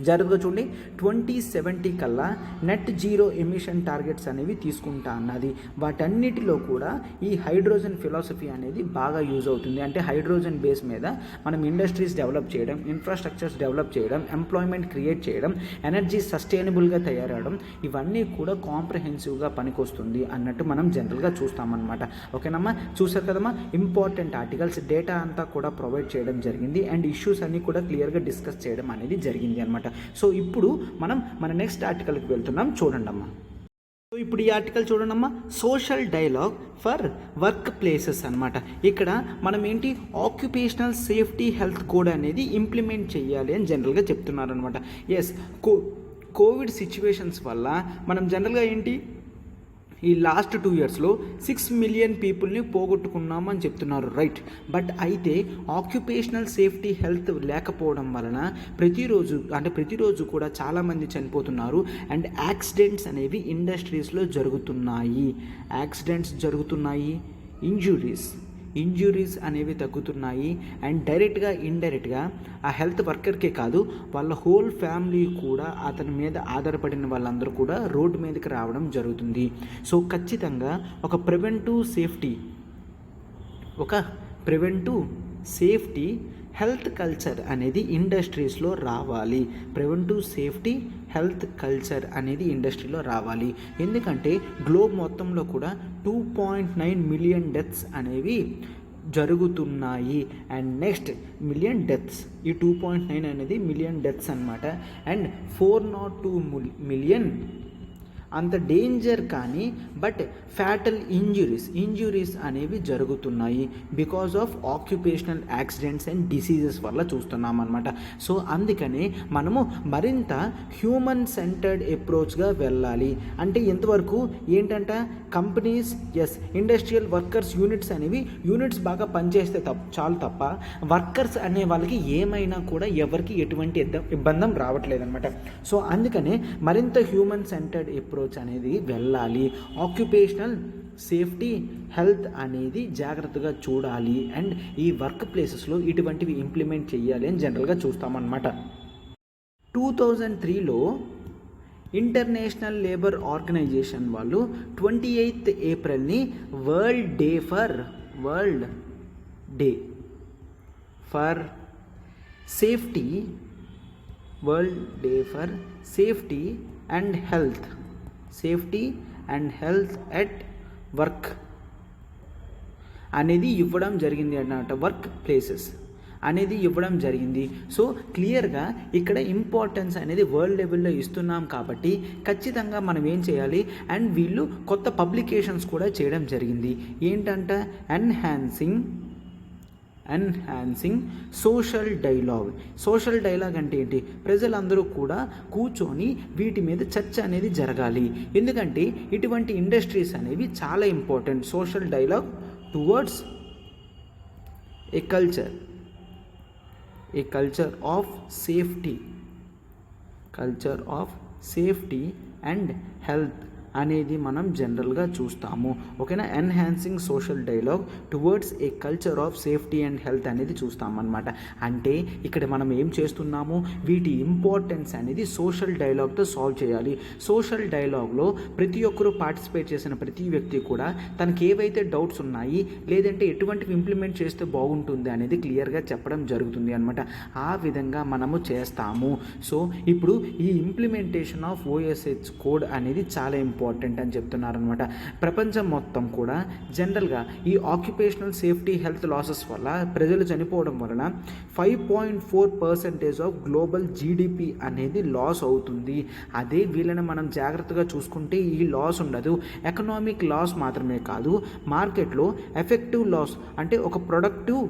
జరుగుగా చూడండి 2070 కల్లా నెట్ జీరో ఎమిషన్ టార్గెట్స్ అనేవి తీసుకుంటా అన్నది. వాటన్నిటిలో కూడా ఈ హైడ్రోజన్ ఫిలాసఫీ అనేది బాగా యూజ్ అవుతుంది. అంటే హైడ్రోజన్ బేస్ మీద మనం ఇండస్ట్రీస్ డెవలప్ చేయడం, ఇన్ఫ్రాస్ట్రక్చర్స్ డెవలప్ చేయడం, ఎంప్లాయ్మెంట్ క్రియేట్ చేయడం, ఎనర్జీ సస్టైనబుల్గా తయారవడం, ఇవన్నీ కూడా కాంప్రహెన్సివ్గా పనికొస్తుంది అన్నట్టు మనం జనరల్గా చూస్తామన్నమాట. ఓకేనమ్మా, చూసారు కదమ్మా, ఇంపార్టెంట్ ఆర్టికల్స్ డేటా అంతా కూడా ప్రొవైడ్ చేయడం జరిగింది. అండ్ ఇష్యూస్ అన్నీ కూడా క్లియర్గా డిస్కస్ చేయడం అనేది జరిగింది అనమాట. సో ఇప్పుడు మనం మన నెక్స్ట్ ఆర్టికల్కి వెళ్తున్నాం, చూడండి అమ్మా. సో ఇప్పుడు ఈ ఆర్టికల్ చూడండి అమ్మా, social dialogue for work places అనమాట. ఇక్కడ మనం ఏంటి ఆక్యుపేషనల్ సేఫ్టీ హెల్త్ కోడ్ అనేది ఇంప్లిమెంట్ చేయాలి అని జనరల్గా చెప్తున్నారు అనమాట. ఎస్, కోవిడ్ సిచ్యువేషన్స్ వల్ల మనం జనరల్గా ఏంటి ఈ లాస్ట్ 2 ఇయర్స్లో 6 మిలియన్ పీపుల్ని పోగొట్టుకున్నామని చెప్తున్నారు, రైట్. బట్ అయితే ఆక్యుపేషనల్ సేఫ్టీ హెల్త్ లేకపోవడం వలన ప్రతిరోజు కూడా చాలామంది చనిపోతున్నారు. అండ్ యాక్సిడెంట్స్ అనేవి ఇండస్ట్రీస్లో జరుగుతున్నాయి, ఇంజ్యూరీస్ అనేవి తగ్గుతున్నాయి. అండ్ డైరెక్ట్గా ఇండైరెక్ట్గా ఆ హెల్త్ వర్కర్కే కాదు, వాళ్ళ హోల్ ఫ్యామిలీ కూడా అతని మీద ఆధారపడిన వాళ్ళందరూ కూడా రోడ్డు మీదకి రావడం జరుగుతుంది. సో ఖచ్చితంగా ఒక ప్రివెంటివ్ సేఫ్టీ హెల్త్ కల్చర్ అనేది ఇండస్ట్రీస్లో రావాలి. ప్రివెంటివ్ సేఫ్టీ హెల్త్ కల్చర్ అనేది ఇండస్ట్రీలో రావాలి. ఎందుకంటే గ్లోబ్ మొత్తంలో కూడా 2.9 మిలియన్ డెత్స్ అనేవి జరుగుతున్నాయి. అండ్ నెక్స్ట్ మిలియన్ డెత్స్, ఈ 2.9 అనేది మిలియన్ డెత్స్ అనమాట. అండ్ 402 మిలియన్ అంత డేంజర్ కానీ బట్ ఫ్యాటల్ ఇంజ్యూరీస్ అనేవి జరుగుతున్నాయి because of occupational accidents and diseases వల్ల చూస్తున్నాం అనమాట. సో అందుకనే మనము మరింత హ్యూమన్ సెంటర్డ్ అప్రోచ్గా వెళ్ళాలి. అంటే ఇంతవరకు ఏంటంటే కంపెనీస్ ఇండస్ట్రియల్ వర్కర్స్ యూనిట్స్ బాగా పనిచేస్తే చాలు తప్ప వర్కర్స్ అనే వాళ్ళకి ఏమైనా కూడా ఎవరికి ఎటువంటి ఇబ్బంది రావట్లేదన్నమాట. సో అందుకనే మరింత హ్యూమన్ సెంటర్డ్ అప్రోచ్ అనేది వెళ్ళాలి. ఆక్యుపేషనల్ సేఫ్టీ హెల్త్ అనేది జాగ్రత్తగా చూడాలి. అండ్ ఈ వర్క్ ప్లేసెస్లో ఇటువంటివి ఇంప్లిమెంట్ చేయాలి అని జనరల్గా చూస్తామన్నమాట. 2003లో ఇంటర్నేషనల్ లేబర్ ఆర్గనైజేషన్ వాళ్ళు 28th ఏప్రిల్ని world day for safety and health at work అనేది ఇవ్వడం జరిగింది అన్నమాట. వర్క్ ప్లేసెస్ అనేది ఇవ్వడం జరిగింది. సో క్లియర్గా ఇక్కడ ఇంపార్టెన్స్ అనేది వరల్డ్ లెవెల్లో ఇస్తున్నాం కాబట్టి ఖచ్చితంగా మనం ఏం చేయాలి. అండ్ వీళ్ళు కొత్త పబ్లికేషన్స్ కూడా చేయడం జరిగింది. ఏంటంటే ఎన్హాన్సింగ్ సోషల్ డైలాగ్ అంటే ఏంటి, ప్రజలందరూ కూడా కూర్చొని వీటి మీద చర్చ అనేది జరగాలి. ఎందుకంటే ఇటువంటి ఇండస్ట్రీస్ అనేవి చాలా important. Social dialogue towards a culture of safety and health అనేది మనం జనరల్గా చూస్తాము. ఓకేనా, enhancing social dialogue towards a culture of safety and health అనేది చూస్తామన్నమాట. అంటే ఇక్కడ మనం ఏం చేస్తున్నాము, వీటి ఇంపార్టెన్స్ అనేది సోషల్ డైలాగ్తో సాల్వ్ చేయాలి. సోషల్ డైలాగ్లో ప్రతి ఒక్కరూ పార్టిసిపేట్ చేసిన ప్రతి వ్యక్తి కూడా తనకి ఏవైతే డౌట్స్ ఉన్నాయి లేదంటే ఎటువంటివి ఇంప్లిమెంట్ చేస్తే బాగుంటుంది అనేది క్లియర్గా చెప్పడం జరుగుతుంది అనమాట. ఆ విధంగా మనము చేస్తాము. సో ఇప్పుడు ఈ ఇంప్లిమెంటేషన్ ఆఫ్ OSH కోడ్ అనేది చాలా ఇంపార్టెంట్ అని చెప్తున్నారనమాట. ప్రపంచం మొత్తం కూడా జనరల్గా ఈ ఆక్యుపేషనల్ సేఫ్టీ హెల్త్ లాసెస్ వల్ల ప్రజలు చనిపోవడం వలన 5.4% ఆఫ్ గ్లోబల్ GDP అనేది లాస్ అవుతుంది. అదే వీళ్ళని మనం జాగ్రత్తగా చూసుకుంటే ఈ లాస్ ఉండదు. ఎకనామిక్ లాస్ మాత్రమే కాదు, మార్కెట్లో ఎఫెక్టివ్ లాస్ అంటే ఒక ప్రొడక్టివ్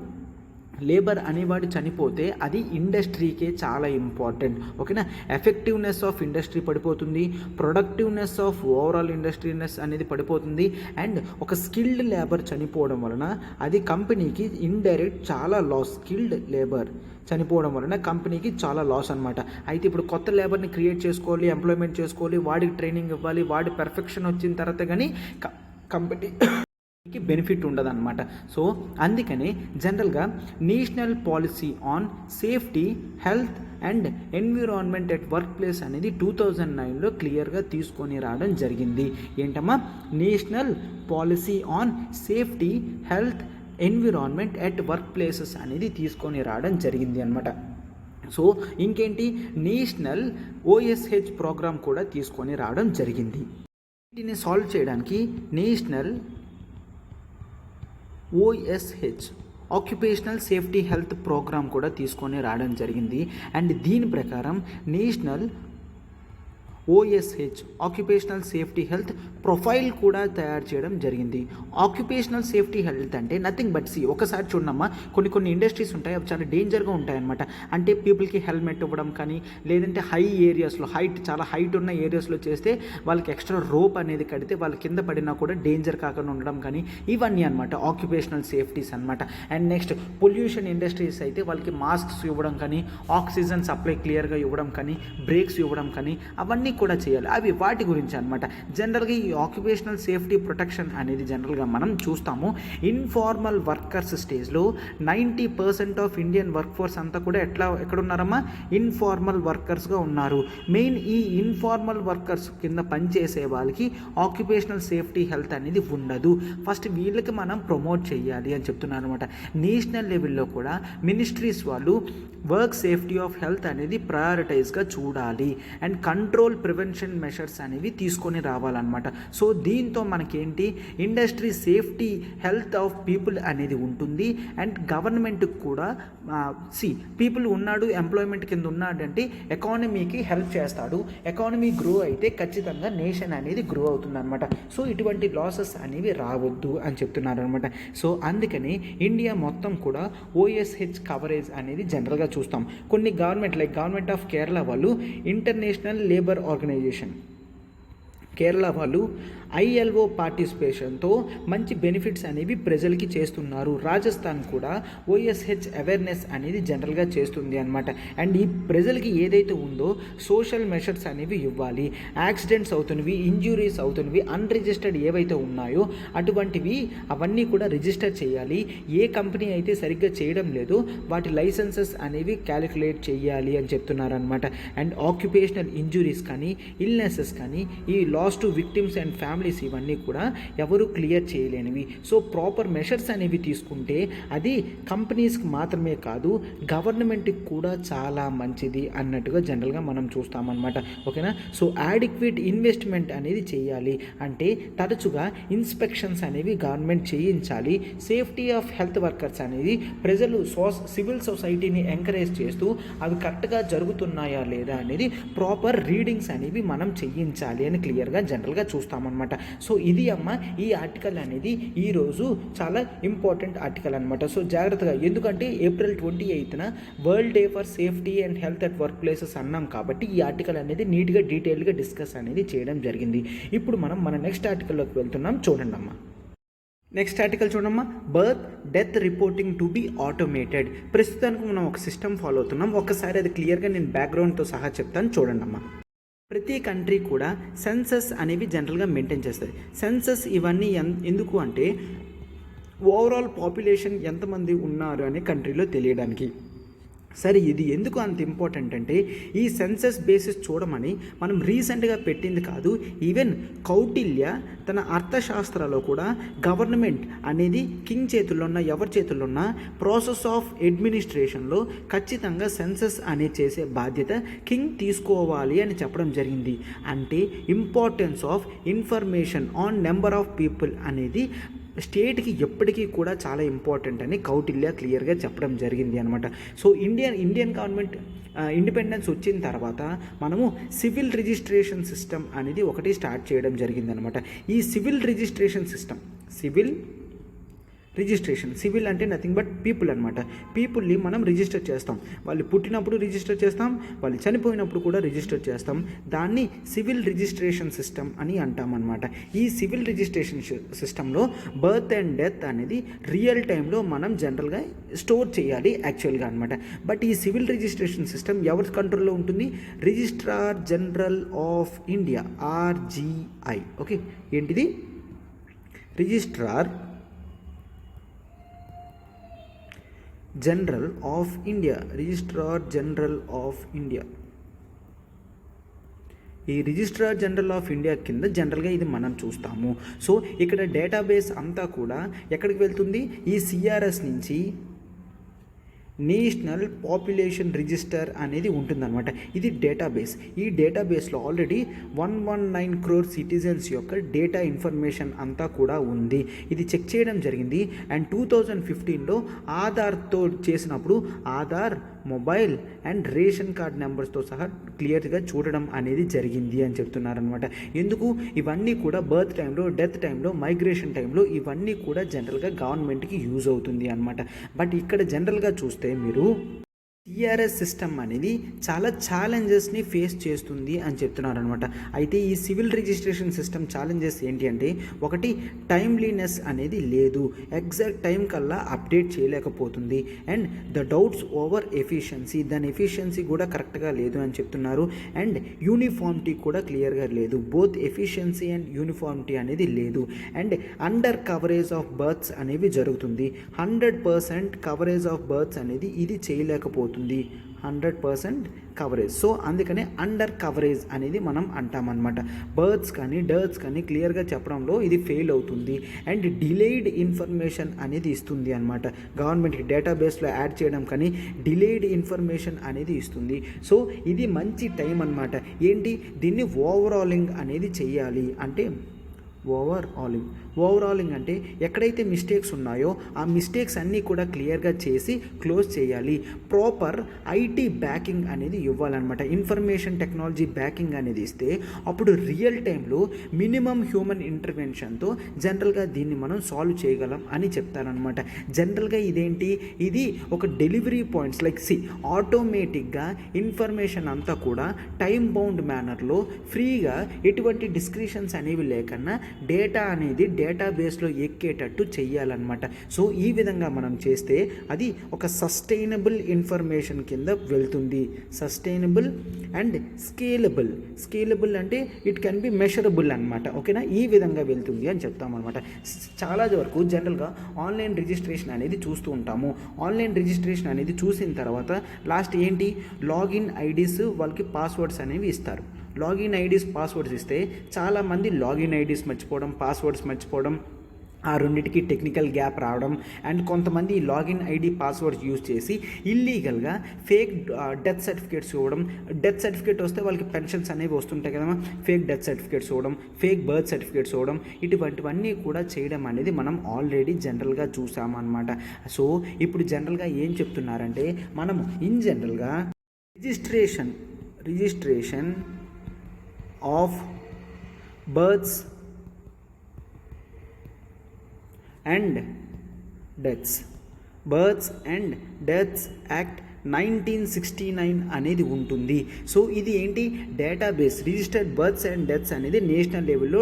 లేబర్ అనేవాడు చనిపోతే అది ఇండస్ట్రీకే చాలా ఇంపార్టెంట్. ఓకేనా, ఎఫెక్టివ్నెస్ ఆఫ్ ఇండస్ట్రీ పడిపోతుంది, ప్రొడక్టివ్నెస్ ఆఫ్ ఓవరాల్ ఇండస్ట్రీనెస్ అనేది పడిపోతుంది. అండ్ ఒక స్కిల్డ్ లేబర్ చనిపోవడం వలన అది కంపెనీకి ఇండైరెక్ట్ చాలా లాస్. స్కిల్డ్ లేబర్ చనిపోవడం వలన కంపెనీకి చాలా లాస్ అనమాట. అయితే ఇప్పుడు కొత్త లేబర్ని క్రియేట్ చేసుకోవాలి, ఎంప్లాయ్మెంట్ చేసుకోవాలి, వాడికి ట్రైనింగ్ ఇవ్వాలి, వాడి పర్ఫెక్షన్ వచ్చిన తర్వాత కానీ కంపెనీకి బెనిఫిట్ ఉండదన్నమాట. సో అందుకని జనరల్గా national policy on safety, health and environment at work place అనేది 2009లో క్లియర్గా తీసుకొని రావడం జరిగింది. ఏంటమ్మా, national policy on safety, health, environment at work places అనేది తీసుకొని రావడం జరిగింది అనమాట. సో ఇంకేంటి, నేషనల్ OSH ప్రోగ్రామ్ కూడా తీసుకొని రావడం జరిగింది. వీటిని సాల్వ్ చేయడానికి national OSH occupational safety health program కూడా తీసుకొని రావడం జరిగింది. అండ్ దీని ప్రకారం national OSH occupational safety health profile కూడా తయారు చేయడం జరిగింది. ఆక్యుపేషనల్ సేఫ్టీ హెల్త్ అంటే నథింగ్ బట్ ఒకసారి చూడమ్మా, కొన్ని ఇండస్ట్రీస్ ఉంటాయి, అవి చాలా డేంజర్గా ఉంటాయన్నమాట. అంటే పీపుల్కి హెల్మెట్ ఇవ్వడం కానీ, లేదంటే హై ఏరియాస్లో చాలా హైట్ ఉన్న ఏరియాస్లో చేస్తే వాళ్ళకి ఎక్స్ట్రా రోప్ అనేది కడితే వాళ్ళ కింద పడినా కూడా డేంజర్ కాకుండా ఉండడం కానీ, ఇవన్నీ అనమాట ఆక్యుపేషనల్ సేఫ్టీస్ అనమాట. అండ్ నెక్స్ట్ పొల్యూషన్ ఇండస్ట్రీస్ అయితే వాళ్ళకి మాస్క్స్ ఇవ్వడం కానీ, ఆక్సిజన్ సప్లై క్లియర్గా ఇవ్వడం కానీ, బ్రేక్స్ ఇవ్వడం కానీ, అవన్నీ కూడా చేయాలి. అవి వాటి గురించి అనమాట. జనరల్గా ఈ ఆక్యుపేషనల్ సేఫ్టీ ప్రొటెక్షన్ అనేది జనరల్గా మనం చూస్తాము ఇన్ఫార్మల్ వర్కర్స్ స్టేజ్లో 90% ఆఫ్ ఇండియన్ వర్క్ ఫోర్స్ అంతా కూడా ఎక్కడున్నారమ్మా, ఇన్ఫార్మల్ వర్కర్స్గా ఉన్నారు. మెయిన్ ఈ ఇన్ఫార్మల్ వర్కర్స్ కింద పనిచేసే వాళ్ళకి ఆక్యుపేషనల్ సేఫ్టీ హెల్త్ అనేది ఉండదు. ఫస్ట్ వీళ్ళకి మనం ప్రమోట్ చేయాలి అని చెప్తున్నారు అనమాట. నేషనల్ లెవెల్లో కూడా మినిస్ట్రీస్ వాళ్ళు వర్క్ సేఫ్టీ ఆఫ్ హెల్త్ అనేది ప్రయారిటైజ్గా చూడాలి అండ్ కంట్రోల్ ప్రివెన్షన్ మెషర్స్ అనేవి తీసుకొని రావాలన్నమాట. సో దీంతో మనకేంటి, industry safety health of people అనేది ఉంటుంది. అండ్ గవర్నమెంట్కి కూడా పీపుల్ ఉన్నాడు, ఎంప్లాయ్మెంట్ కింద ఉన్నాడంటే ఎకానమీకి హెల్ప్ చేస్తాడు. ఎకానమీ గ్రో అయితే ఖచ్చితంగా నేషన్ అనేది గ్రో అవుతుంది అనమాట. సో ఇటువంటి లాసెస్ అనేవి రావద్దు అని చెప్తున్నారు అనమాట. సో అందుకని ఇండియా మొత్తం కూడా OSH కవరేజ్ అనేది జనరల్గా చూస్తాం. కొన్ని గవర్నమెంట్ ఆఫ్ కేరళ వాళ్ళు ఇంటర్నేషనల్ లేబర్ ఆర్గనైజేషన్, కేరళ వాళ్ళు ILO పార్టిసిపేషన్తో మంచి బెనిఫిట్స్ అనేవి ప్రజలకి చేస్తున్నారు. రాజస్థాన్ కూడా OSH అవేర్నెస్ అనేది జనరల్గా చేస్తుంది అనమాట. అండ్ ఈ ప్రజలకి ఏదైతే ఉందో సోషల్ మెషర్స్ అనేవి ఇవ్వాలి. యాక్సిడెంట్స్ అవుతున్నవి, ఇంజ్యూరీస్ అవుతున్నవి, అన్రిజిస్టర్డ్ ఏవైతే ఉన్నాయో అటువంటివి అవన్నీ కూడా రిజిస్టర్ చేయాలి. ఏ కంపెనీ అయితే సరిగ్గా చేయడం లేదో వాటి లైసెన్సెస్ అనేవి క్యాలిక్యులేట్ చేయాలి అని చెప్తున్నారనమాట. అండ్ ఆక్యుపేషనల్ ఇంజ్యూరీస్ కానీ, ఇల్నెసెస్ కానీ, ఈ loss to victims and families ఇవన్నీ కూడా ఎవరు క్లియర్ చేయలేనివి. సో ప్రాపర్ మెషర్స్ అనేవి తీసుకుంటే అది కంపెనీస్కి మాత్రమే కాదు, గవర్నమెంట్కి కూడా చాలా మంచిది అన్నట్టుగా జనరల్గా మనం చూస్తామన్నమాట. ఓకేనా. సో యాడిక్వేట్ ఇన్వెస్ట్మెంట్ అనేది చేయాలి. అంటే తరచుగా ఇన్స్పెక్షన్స్ అనేవి గవర్నమెంట్ చేయించాలి. సేఫ్టీ ఆఫ్ హెల్త్ వర్కర్స్ అనేది ప్రజలు సివిల్ సొసైటీని ఎంకరేజ్ చేస్తూ అవి కరెక్ట్గా జరుగుతున్నాయా లేదా అనేది ప్రాపర్ రీడింగ్స్ అనేవి మనం చేయించాలి అని క్లియర్గా జనరల్గా చూస్తామన్నమాట. సో ఇది అమ్మ ఈ ఆర్టికల్ అనేది ఈరోజు చాలా ఇంపార్టెంట్ ఆర్టికల్ అనమాట. సో జాగ్రత్తగా, ఎందుకంటే April 28న world day for safety and health at work places అన్నాం కాబట్టి ఈ ఆర్టికల్ అనేది నీట్గా డీటెయిల్గా డిస్కస్ అనేది చేయడం జరిగింది. ఇప్పుడు మనం మన నెక్స్ట్ ఆర్టికల్లోకి వెళ్తున్నాం. చూడండి అమ్మా. నెక్స్ట్ ఆర్టికల్ చూడమ్మా, birth death reporting to be automated. ప్రస్తుతానికి మనం ఒక సిస్టమ్ ఫాలో అవుతున్నాం. ఒకసారి అది క్లియర్గా నేను బ్యాక్గ్రౌండ్తో సహా చెప్తాను, చూడండి అమ్మా. ప్రతి కంట్రీ కూడా సెన్సస్ అనేవి జనరల్గా మెయింటైన్ చేస్తుంది. సెన్సస్ ఇవన్నీ ఎందుకు అంటే ఓవరాల్ పాపులేషన్ ఎంతమంది ఉన్నారు అనే కంట్రీలో తెలియడానికి. సరే, ఇది ఎందుకు అంత ఇంపార్టెంట్ అంటే ఈ సెన్సస్ బేసిస్ చూడమని మనం రీసెంట్గా పెట్టింది కాదు. ఈవెన్ కౌటిల్య తన అర్థశాస్త్రాలో కూడా గవర్నమెంట్ అనేది కింగ్ చేతుల్లో ఉన్న, ఎవరి చేతుల్లో ఉన్న ప్రాసెస్ ఆఫ్ అడ్మినిస్ట్రేషన్లో ఖచ్చితంగా సెన్సస్ అనేది చేసే బాధ్యత కింగ్ తీసుకోవాలి అని చెప్పడం జరిగింది. అంటే importance of information on number of people అనేది స్టేట్కి ఎప్పటికీ కూడా చాలా ఇంపార్టెంట్ అని కౌటిల్య క్లియర్గా చెప్పడం జరిగింది అనమాట. సో ఇండియన్ గవర్నమెంట్ ఇండిపెండెన్స్ వచ్చిన తర్వాత మనము సివిల్ రిజిస్ట్రేషన్ సిస్టమ్ అనేది ఒకటి స్టార్ట్ చేయడం జరిగింది అనమాట. ఈ civil registration system registration. Civil అంటే నథింగ్ బట్ పీపుల్ అనమాట. పీపుల్ని మనం రిజిస్టర్ చేస్తాం. వాళ్ళు పుట్టినప్పుడు రిజిస్టర్ చేస్తాం, వాళ్ళు చనిపోయినప్పుడు కూడా రిజిస్టర్ చేస్తాం. దాన్ని సివిల్ రిజిస్ట్రేషన్ సిస్టమ్ అని అంటాం అనమాట. ఈ సివిల్ రిజిస్ట్రేషన్ సిస్టంలో బర్త్ అండ్ డెత్ అనేది రియల్ టైంలో మనం జనరల్గా స్టోర్ చేయాలి యాక్చువల్గా అనమాట. బట్ ఈ సివిల్ రిజిస్ట్రేషన్ సిస్టమ్ ఎవరి కంట్రోల్లో ఉంటుంది? Registrar general of India, RGI. Okay, ఏంటిది? Registrar general of India. Registrar general of India. ఈ రిజిస్ట్రార్ జనరల్ ఆఫ్ ఇండియా కింద జనరల్గా ఇది మనం చూస్తాము. సో ఇక్కడ డేటాబేస్ అంతా కూడా ఎక్కడికి వెళ్తుంది? ఈ CRS నుంచి నేషనల్ పాపులేషన్ రిజిస్టర్ అనేది ఉంటుందన్నమాట. ఇది డేటాబేస్. ఈ డేటాబేస్లో ఆల్రెడీ 119 crore సిటిజన్స్ యొక్క డేటా ఇన్ఫర్మేషన్ అంతా కూడా ఉంది. ఇది చెక్ చేయడం జరిగింది. అండ్ 2015లో ఆధార్తో చేసినప్పుడు Aadhaar, mobile and ration card నెంబర్స్తో సహా క్లియర్గా చూడడం అనేది జరిగింది అని చెప్తున్నారనమాట. ఎందుకు? ఇవన్నీ కూడా బర్త్ టైంలో, డెత్ టైంలో, మైగ్రేషన్ టైంలో ఇవన్నీ కూడా జనరల్గా గవర్నమెంట్కి యూజ్ అవుతుంది అనమాట. బట్ ఇక్కడ జనరల్గా చూస్తే మీరు CRS సిస్టమ్ అనేది చాలా ఛాలెంజెస్ని ఫేస్ చేస్తుంది అని చెప్తున్నారు అనమాట. అయితే ఈ సివిల్ రిజిస్ట్రేషన్ సిస్టమ్ ఛాలెంజెస్ ఏంటి అంటే, ఒకటి టైమ్లీనెస్ అనేది లేదు, ఎగ్జాక్ట్ టైం కల్లా అప్డేట్ చేయలేకపోతుంది. And the doubts over efficiency, దాని ఎఫిషియన్సీ కూడా కరెక్ట్గా లేదు అని చెప్తున్నారు. అండ్ యూనిఫార్మిటీ కూడా క్లియర్గా లేదు, బోత్ ఎఫిషియన్సీ అండ్ యూనిఫార్మిటీ అనేది లేదు. And under coverage of births అనేవి జరుగుతుంది. 100% కవరేజ్ ఆఫ్ బర్త్స్ అనేది ఇది చేయలేకపోతుంది, 100% కవరేజ్. సో అందుకనే అండర్ కవరేజ్ అనేది మనం అంటామన్నమాట. బర్త్స్ కానీ డెత్స్ కానీ క్లియర్గా చెప్పడంలో ఇది ఫెయిల్ అవుతుంది. అండ్ డిలేడ్ ఇన్ఫర్మేషన్ అనేది ఇస్తుంది అనమాట. గవర్నమెంట్కి డేటాబేస్లో యాడ్ చేయడం కానీ డిలేడ్ ఇన్ఫర్మేషన్ అనేది ఇస్తుంది. సో ఇది మంచి టైం అనమాట. ఏంటి? దీన్ని ఓవరాలింగ్ అనేది చెయ్యాలి. అంటే ఓవరాలింగ్ అంటే ఎక్కడైతే మిస్టేక్స్ ఉన్నాయో ఆ మిస్టేక్స్ అన్నీ కూడా క్లియర్గా చేసి క్లోజ్ చేయాలి. ప్రాపర్ IT బ్యాకింగ్ అనేది ఇవ్వాలన్నమాట. ఇన్ఫర్మేషన్ టెక్నాలజీ బ్యాకింగ్ అనేది ఇస్తే అప్పుడు రియల్ టైంలో మినిమం హ్యూమన్ ఇంటర్వెన్షన్తో జనరల్గా దీన్ని మనం సాల్వ్ చేయగలం అని చెప్తారనమాట. జనరల్గా ఇదేంటి? ఇది ఒక డెలివరీ పాయింట్స్ లైక్ ఆటోమేటిక్గా ఇన్ఫర్మేషన్ అంతా కూడా టైం బౌండ్ మేనర్లో ఫ్రీగా ఎటువంటి డిస్క్రిప్షన్స్ అనేవి లేకన్నా డేటా అనేది డేటాబేస్లో ఎక్కేటట్టు చెయ్యాలన్నమాట. సో ఈ విధంగా మనం చేస్తే అది ఒక సస్టైనబుల్ ఇన్ఫర్మేషన్ కింద వెళ్తుంది. సస్టైనబుల్ అండ్ స్కేలబుల్ అంటే ఇట్ కెన్ బి మెషరబుల్ అనమాట. ఓకేనా? ఈ విధంగా వెళ్తుంది అని చెప్తామన్నమాట. చాలా వరకు జనరల్గా ఆన్లైన్ రిజిస్ట్రేషన్ అనేది చూస్తూ ఉంటాము. ఆన్లైన్ రిజిస్ట్రేషన్ అనేది చూసిన తర్వాత లాస్ట్ ఏంటి? లాగిన్ ఐడీస్, వాళ్ళకి పాస్వర్డ్స్ అనేవి ఇస్తారు. లాగిన్ ఐడీస్, పాస్వర్డ్స్ ఇస్తే చాలామంది లాగిన్ ఐడీస్ మర్చిపోవడం, పాస్వర్డ్స్ మర్చిపోవడం, ఆ రెండింటికి టెక్నికల్ గ్యాప్ రావడం. అండ్ కొంతమంది లాగిన్ ID, పాస్వర్డ్స్ యూజ్ చేసి ఇల్లీగల్గా ఫేక్ డెత్ సర్టిఫికేట్స్ ఇవ్వడం. డెత్ సర్టిఫికేట్ వస్తే వాళ్ళకి పెన్షన్స్ అనేవి వస్తుంటాయి కదా, ఫేక్ డెత్ సర్టిఫికేట్స్ ఇవ్వడం, ఫేక్ బర్త్ సర్టిఫికేట్స్ ఇవ్వడం, ఇటువంటివన్నీ కూడా చేయడం అనేది మనం ఆల్రెడీ జనరల్గా చూసామన్నమాట. సో ఇప్పుడు జనరల్గా ఏం చెప్తున్నారంటే, మనము ఇన్ జనరల్గా registration of births and deaths Act 1969 అనేది ఉంటుంది. సో ఇది ఏంటి? Database registered births and deaths అనేది నేషనల్ లెవెల్లో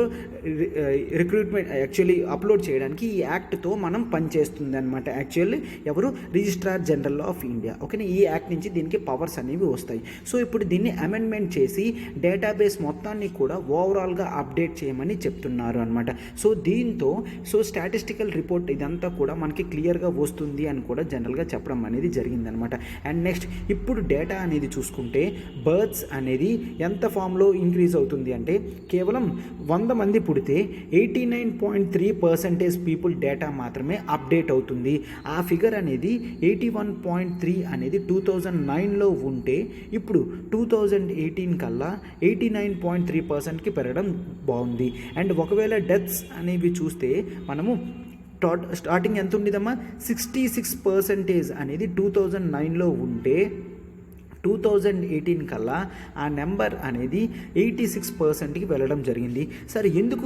రిక్రూట్మెంట్ యాక్చువల్లీ అప్లోడ్ చేయడానికి ఈ యాక్ట్తో మనం పనిచేస్తుంది అనమాట. యాక్చువల్లీ ఎవరు? Registrar general of India. ఓకేనా? ఈ యాక్ట్ నుంచి దీనికి పవర్స్ అనేవి వస్తాయి. సో ఇప్పుడు దీన్ని అమెండ్మెంట్ చేసి డేటాబేస్ మొత్తాన్ని కూడా ఓవరాల్గా అప్డేట్ చేయమని చెప్తున్నారు అనమాట. సో దీంతో స్టాటిస్టికల్ రిపోర్ట్ ఇదంతా కూడా మనకి క్లియర్గా వస్తుంది అని కూడా జనరల్గా చెప్పడం అనేది జరిగిందనమాట. అండ్ నెక్స్ట్ ఇప్పుడు డేటా అనేది చూసుకుంటే బర్త్స్ అనేది ఎంత ఫామ్లో ఇంక్రీజ్ అవుతుంది అంటే, కేవలం 100 మంది పుడితే 89.3% పీపుల్ డేటా మాత్రమే అప్డేట్ అవుతుంది. ఆ ఫిగర్ అనేది 81.3 అనేది 2009లో ఉంటే ఇప్పుడు 2018 కల్లా 89.3%కి పెరగడం బాగుంది. అండ్ ఒకవేళ డెత్స్ అనేవి చూస్తే మనము స్టార్టింగ్ ఎంత ఉండేదమ్మా? 66% అనేది 2009లో ఉంటే 2018 కల్లా ఆ నెంబర్ అనేది 86%కి వెళ్ళడం జరిగింది. సరే ఎందుకు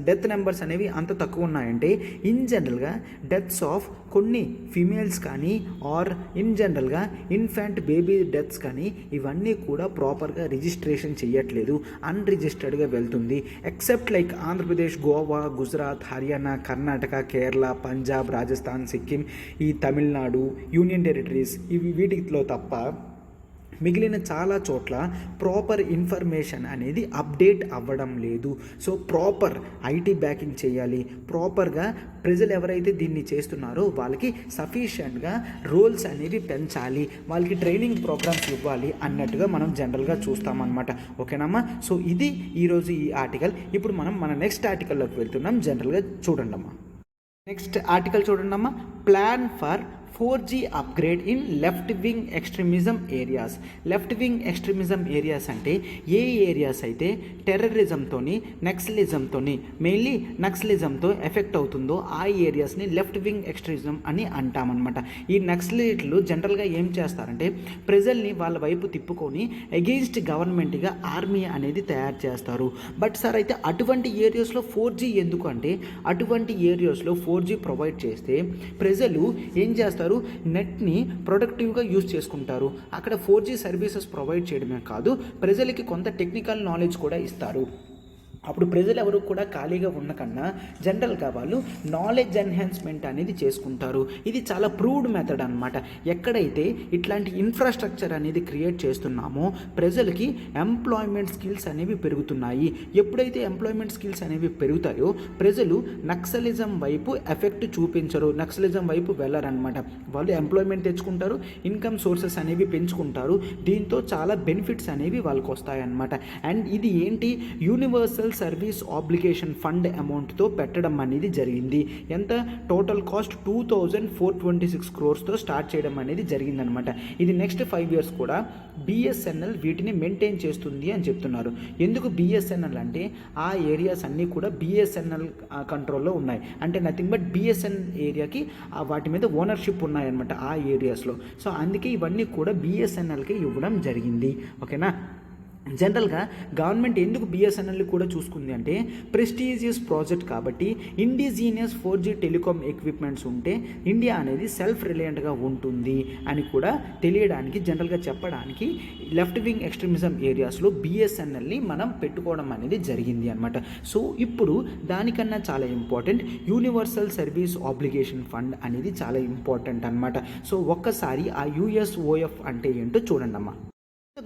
డెత్ నెంబర్స్ అనేవి అంత తక్కువ ఉన్నాయంటే ఇన్ జనరల్గా డెత్స్ ఆఫ్ కొన్ని ఫీమేల్స్ కానీ ఆర్ ఇన్ జనరల్గా ఇన్ఫాంట్ బేబీ డెత్స్ కానీ ఇవన్నీ కూడా ప్రాపర్గా రిజిస్ట్రేషన్ చేయట్లేదు, అన్రిజిస్టర్డ్గా వెళ్తుంది. ఎక్సెప్ట్ లైక్ ఆంధ్రప్రదేశ్, గోవా, గుజరాత్, హర్యానా, కర్ణాటక, కేరళ, పంజాబ్, రాజస్థాన్, సిక్కిం, ఈ తమిళనాడు, యూనియన్ టెరిటరీస్ వీటిలో తప్ప మిగిలిన చాలా చోట్ల ప్రాపర్ ఇన్ఫర్మేషన్ అనేది అప్డేట్ అవ్వడం లేదు. సో ప్రాపర్ ఐటీ బ్యాకింగ్ చేయాలి, ప్రాపర్గా ప్రజలు ఎవరైతే దీన్ని చేస్తున్నారో వాళ్ళకి సఫిషియెంట్గా రోల్స్ అనేవి పెంచాలి, వాళ్ళకి ట్రైనింగ్ ప్రోగ్రామ్స్ ఇవ్వాలి అన్నట్టుగా మనం జనరల్గా చూస్తామన్నమాట. ఓకేనమ్మా. సో ఇది ఈరోజు ఈ ఆర్టికల్. ఇప్పుడు మనం మన నెక్స్ట్ ఆర్టికల్లోకి వెళ్తున్నాం. జనరల్గా చూడండి అమ్మా. నెక్స్ట్ ఆర్టికల్ చూడండి అమ్మా. Plan for 4G upgrade in left wing extremism areas. Left wing extremism areas అంటే ఏ ఏరియాస్ అయితే టెర్రరిజంతో, నక్సలిజంతో, మెయిన్లీ నక్సలిజంతో ఎఫెక్ట్ అవుతుందో ఆ ఏరియాస్ని లెఫ్ట్ వింగ్ ఎక్స్ట్రీమిజం అని అంటామన్నమాట. ఈ నక్సలిట్లు జనరల్గా ఏం చేస్తారంటే ప్రజల్ని వాళ్ళ వైపు తిప్పుకొని అగెయిన్స్ట్ గవర్నమెంట్గా ఆర్మీ అనేది తయారు చేస్తారు. బట్ సార్ అయితే అటువంటి ఏరియాస్లో 4G ఎందుకు అంటే అటువంటి ఏరియాస్లో 4G ప్రొవైడ్ చేస్తే ప్రజలు ఏం చేస్తారు, నెట్ని ప్రొడక్టివ్గా యూజ్ చేసుకుంటారు. అక్కడ 4G సర్వీసెస్ ప్రొవైడ్ చేయడమే కాదు, ప్రజలకి కొంత టెక్నికల్ నాలెడ్జ్ కూడా ఇస్తారు. అప్పుడు ప్రజలు ఎవరు కూడా ఖాళీగా ఉండకన్నా జనరల్గా వాళ్ళు నాలెడ్జ్ ఎన్హాన్స్మెంట్ అనేది చేసుకుంటారు. ఇది చాలా ప్రూవ్డ్ మెథడ్ అనమాట. ఎక్కడైతే ఇట్లాంటి ఇన్ఫ్రాస్ట్రక్చర్ అనేది క్రియేట్ చేస్తున్నామో ప్రజలకి ఎంప్లాయ్మెంట్ స్కిల్స్ అనేవి పెరుగుతున్నాయి. ఎప్పుడైతే ఎంప్లాయ్మెంట్ స్కిల్స్ అనేవి పెరుగుతాయో ప్రజలు నక్సలిజం వైపు ఎఫెక్ట్ చూపించరు, నక్సలిజం వైపు వెళ్ళరనమాట. వాళ్ళు ఎంప్లాయ్మెంట్ తెచ్చుకుంటారు, ఇన్కమ్ సోర్సెస్ అనేవి పెంచుకుంటారు. దీంతో చాలా బెనిఫిట్స్ అనేవి వాళ్ళకి వస్తాయన్నమాట. అండ్ ఇది ఏంటి, యూనివర్సల్ సర్వీస్ ఆబ్లిగేషన్ ఫండ్ అమౌంట్తో పెట్టడం అనేది జరిగింది. ఎంత టోటల్ కాస్ట్ 2426 crores స్టార్ట్ చేయడం అనేది జరిగిందనమాట. ఇది నెక్స్ట్ 5 years కూడా బిఎస్ఎన్ఎల్ వీటిని మెయింటైన్ చేస్తుంది అని చెప్తున్నారు. ఎందుకు బిఎస్ఎన్ఎల్ అంటే ఆ ఏరియాస్ అన్నీ కూడా బిఎస్ఎన్ఎల్ కంట్రోల్లో ఉన్నాయి. అంటే నథింగ్ బట్ బిఎస్ఎన్ఎల్ ఏరియాకి వాటి మీద ఓనర్షిప్ ఉన్నాయన్నమాట ఆ ఏరియాస్లో. సో అందుకే ఇవన్నీ కూడా బిఎస్ఎన్ఎల్కి ఇవ్వడం జరిగింది. ఓకేనా. జనరల్గా గవర్నమెంట్ ఎందుకు బిఎస్ఎన్ఎల్ కూడా చూసుకుంది అంటే ప్రెస్టీజియస్ ప్రాజెక్ట్ కాబట్టి ఇండిజీనియస్ 4G టెలికామ్ ఎక్విప్మెంట్స్ ఉంటే ఇండియా అనేది సెల్ఫ్ రిలయంట్గా ఉంటుంది అని కూడా తెలియడానికి, జనరల్గా చెప్పడానికి లెఫ్ట్ వింగ్ ఎక్స్ట్రీమిజం ఏరియాస్లో బిఎస్ఎన్ఎల్ని మనం పెట్టుకోవడం అనేది జరిగింది అనమాట. సో ఇప్పుడు దానికన్నా చాలా important universal service obligation fund అనేది చాలా ఇంపార్టెంట్ అనమాట. సో ఒక్కసారి ఆ యూఎస్ఓఎఫ్ అంటే ఏంటో చూడండి అమ్మా.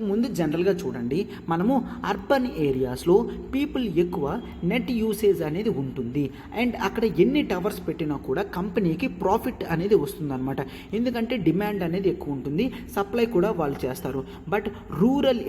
ముందు జనరల్గా చూడండి, మనము అర్బన్ ఏరియాస్లో పీపుల్ ఎక్కువ నెట్ యూసేజ్ అనేది ఉంటుంది. అండ్ అక్కడ ఎన్ని టవర్స్ పెట్టినా కూడా కంపెనీకి ప్రాఫిట్ అనేది వస్తుందన్నమాట. ఎందుకంటే డిమాండ్ అనేది ఎక్కువ ఉంటుంది, సప్లై కూడా వాళ్ళు చేస్తారు. బట్ రూరల్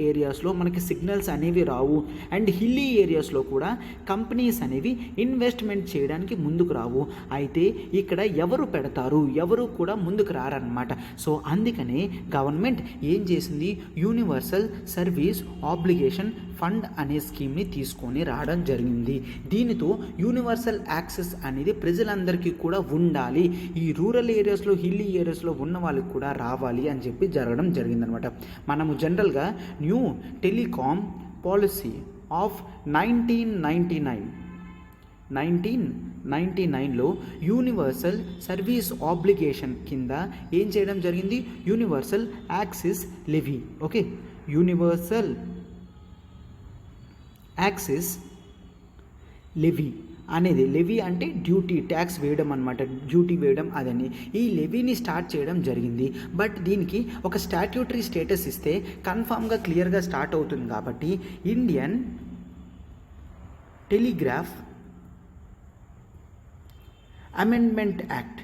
ఏరియాస్లో మనకి సిగ్నల్స్ అనేవి రావు. అండ్ హిల్లీ ఏరియాస్లో కూడా కంపెనీస్ అనేవి ఇన్వెస్ట్మెంట్ చేయడానికి ముందుకు రావు. అయితే ఇక్కడ ఎవరు పెడతారు, ఎవరు కూడా ముందుకు రారన్నమాట. సో అందుకనే గవర్నమెంట్ ఏం చేసింది, యూనివర్సల్ సర్వీస్ ఆబ్లిగేషన్ ఫండ్ అనే స్కీమ్ని తీసుకొని రావడం జరిగింది. దీనితో యూనివర్సల్ యాక్సెస్ అనేది ప్రజలందరికీ కూడా ఉండాలి, ఈ రూరల్ ఏరియాస్లో హిల్లీ ఏరియాస్లో ఉన్న వాళ్ళకి కూడా రావాలి అని చెప్పి జరగడం జరిగిందనమాట. మనము జనరల్గా న్యూ టెలికామ్ పాలసీ ఆఫ్ 1999లో యూనివర్సల్ సర్వీస్ ఆబ్లిగేషన్ కింద ఏం చేయడం జరిగింది, universal access levy. Okay, universal access levy అనేది, లెవీ అంటే డ్యూటీ, ట్యాక్స్ వేయడం అనమాట, డ్యూటీ వేయడం అదని. ఈ లెవీని స్టార్ట్ చేయడం జరిగింది. బట్ దీనికి ఒక స్టాట్యూటరీ స్టేటస్ ఇస్తే కన్ఫామ్గా క్లియర్గా స్టార్ట్ అవుతుంది. కాబట్టి Indian telegraph amendment act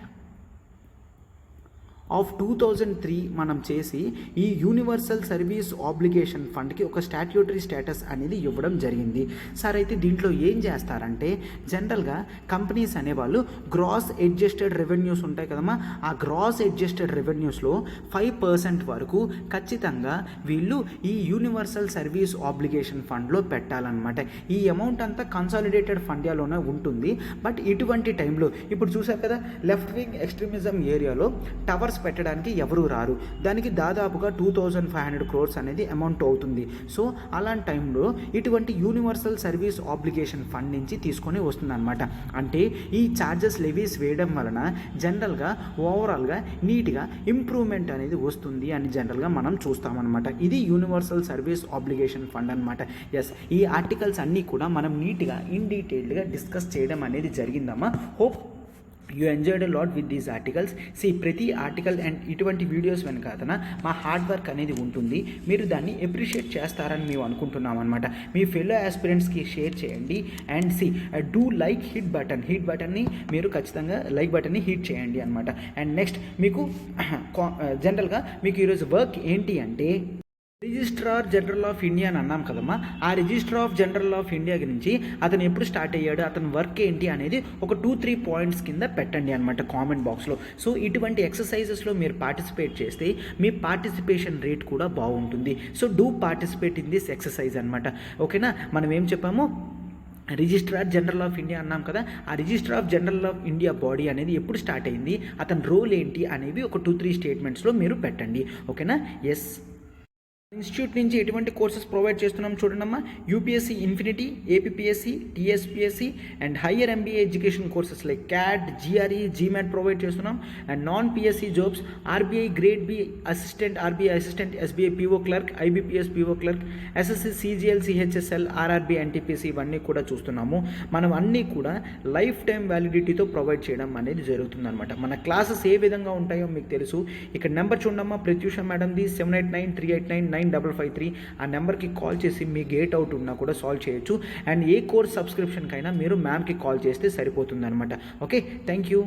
of 2003 మనం చేసి ఈ యూనివర్సల్ సర్వీస్ ఆబ్లిగేషన్ ఫండ్కి ఒక స్టాట్యూటరీ స్టేటస్ అనేది ఇవ్వడం జరిగింది. సార్ అయితే దీంట్లో ఏం చేస్తారంటే జనరల్గా కంపెనీస్ అనేవాళ్ళు గ్రాస్ అడ్జస్టెడ్ రెవెన్యూస్ ఉంటాయి కదమ్మా, ఆ గ్రాస్ అడ్జస్టెడ్ రెవెన్యూస్లో 5% వరకు ఖచ్చితంగా వీళ్ళు ఈ యూనివర్సల్ సర్వీస్ ఆబ్లిగేషన్ ఫండ్లో పెట్టాలన్నమాట. ఈ అమౌంట్ అంతా కన్సాలిడేటెడ్ ఫండ్యాలోనే ఉంటుంది. బట్ ఇటువంటి టైంలో ఇప్పుడు చూసారు కదా, లెఫ్ట్ వింగ్ ఎక్స్ట్రీమిజం ఏరియాలో టవర్స్ పెట్టడానికి ఎవరు రారు. దానికి దాదాపుగా 2500 crores అనేది అమౌంట్ అవుతుంది. సో అలాంటి టైంలో ఇటువంటి యూనివర్సల్ సర్వీస్ ఆబ్లిగేషన్ ఫండ్ నుంచి తీసుకొని వస్తుందన్నమాట. అంటే ఈ ఛార్జెస్ లెవీస్ వేయడం వలన జనరల్గా ఓవరాల్గా నీట్గా ఇంప్రూవ్మెంట్ అనేది వస్తుంది అని జనరల్గా మనం చూస్తామన్నమాట. ఇది యూనివర్సల్ సర్వీస్ ఆబ్లిగేషన్ ఫండ్ అనమాట. ఎస్, ఈ ఆర్టికల్స్ అన్నీ కూడా మనం నీట్గా ఇన్ డీటెయిల్డ్గా డిస్కస్ చేయడం అనేది జరిగిందమ్మా. Hope you enjoyed lot with these articles. ప్రతి ఆర్టికల్ అండ్ ఇటువంటి వీడియోస్ వెనకాతన మా హార్డ్ వర్క్ అనేది ఉంటుంది. మీరు దాన్ని అప్రిషియేట్ చేస్తారని మేము అనుకుంటున్నాం అనమాట. మీ ఫెలో ఆస్పిరెంట్స్కి షేర్ చేయండి అండ్ డూ లైక్ హిట్ బటన్ని మీరు ఖచ్చితంగా లైక్ బటన్ని హిట్ చేయండి అనమాట. అండ్ నెక్స్ట్ మీకు జనరల్గా మీకు ఈరోజు వర్క్ ఏంటి అంటే రిజిస్ట్రార్ జనరల్ ఆఫ్ ఇండియా అని అన్నాం కదమ్మా. ఆ registrar of general of India గురించి అతను ఎప్పుడు స్టార్ట్ అయ్యాడు, అతని వర్క్ ఏంటి అనేది ఒక 2-3 పాయింట్స్ కింద పెట్టండి అనమాట కామెంట్ బాక్స్లో. సో ఇటువంటి ఎక్సర్సైజెస్లో మీరు పార్టిసిపేట్ చేస్తే మీ పార్టిసిపేషన్ రేట్ కూడా బాగుంటుంది. So do participate in this exercise అనమాట. ఓకేనా? మనం ఏం చెప్పాము, రిజిస్ట్రార్ జనరల్ ఆఫ్ ఇండియా అన్నాం కదా. ఆ registrar of general of India body అనేది ఎప్పుడు స్టార్ట్ అయింది, అతని రోల్ ఏంటి అనేవి ఒక 2-3 స్టేట్మెంట్స్లో మీరు పెట్టండి. ఓకేనా? ఎస్, ఇన్స్టిట్యూట్ నుంచి ఎటువంటి కోర్సెస్ ప్రొవైడ్ చేస్తున్నాం చూడండమ్మా. UPSC infinity, APSC, TSPSC and higher MBA education courses like CAT, GRE, GMAT provide చేస్తున్నాం. And non PSC jobs RBI grade B assistant, RBI assistant, SBI PO clerk, IBPS PO clerk, SSC, CGL, CHSL, RRB, NTPC ఇవన్నీ కూడా చూస్తున్నాము. మనం అన్నీ కూడా life time వ్యాలిడిటీతో provide చేయడం అనేది జరుగుతుందన్నమాట. మన క్లాసెస్ ఏ విధంగా ఉంటాయో మీకు తెలుసు. ఇక్కడ నెంబర్ చూడమ్మా, ప్రత్యూష మేడంది 7893899553. ఆ నెంబర్కి కాల్ చేసి మీ గేట్ అవుట్ ఉన్నా కూడా సాల్వ్ చేయొచ్చు. అండ్ ఏ కోర్స్ సబ్స్క్రిప్షన్కైనా మీరు మ్యామ్కి కాల్ చేస్తే సరిపోతుంది అనమాట. Okay, thank you.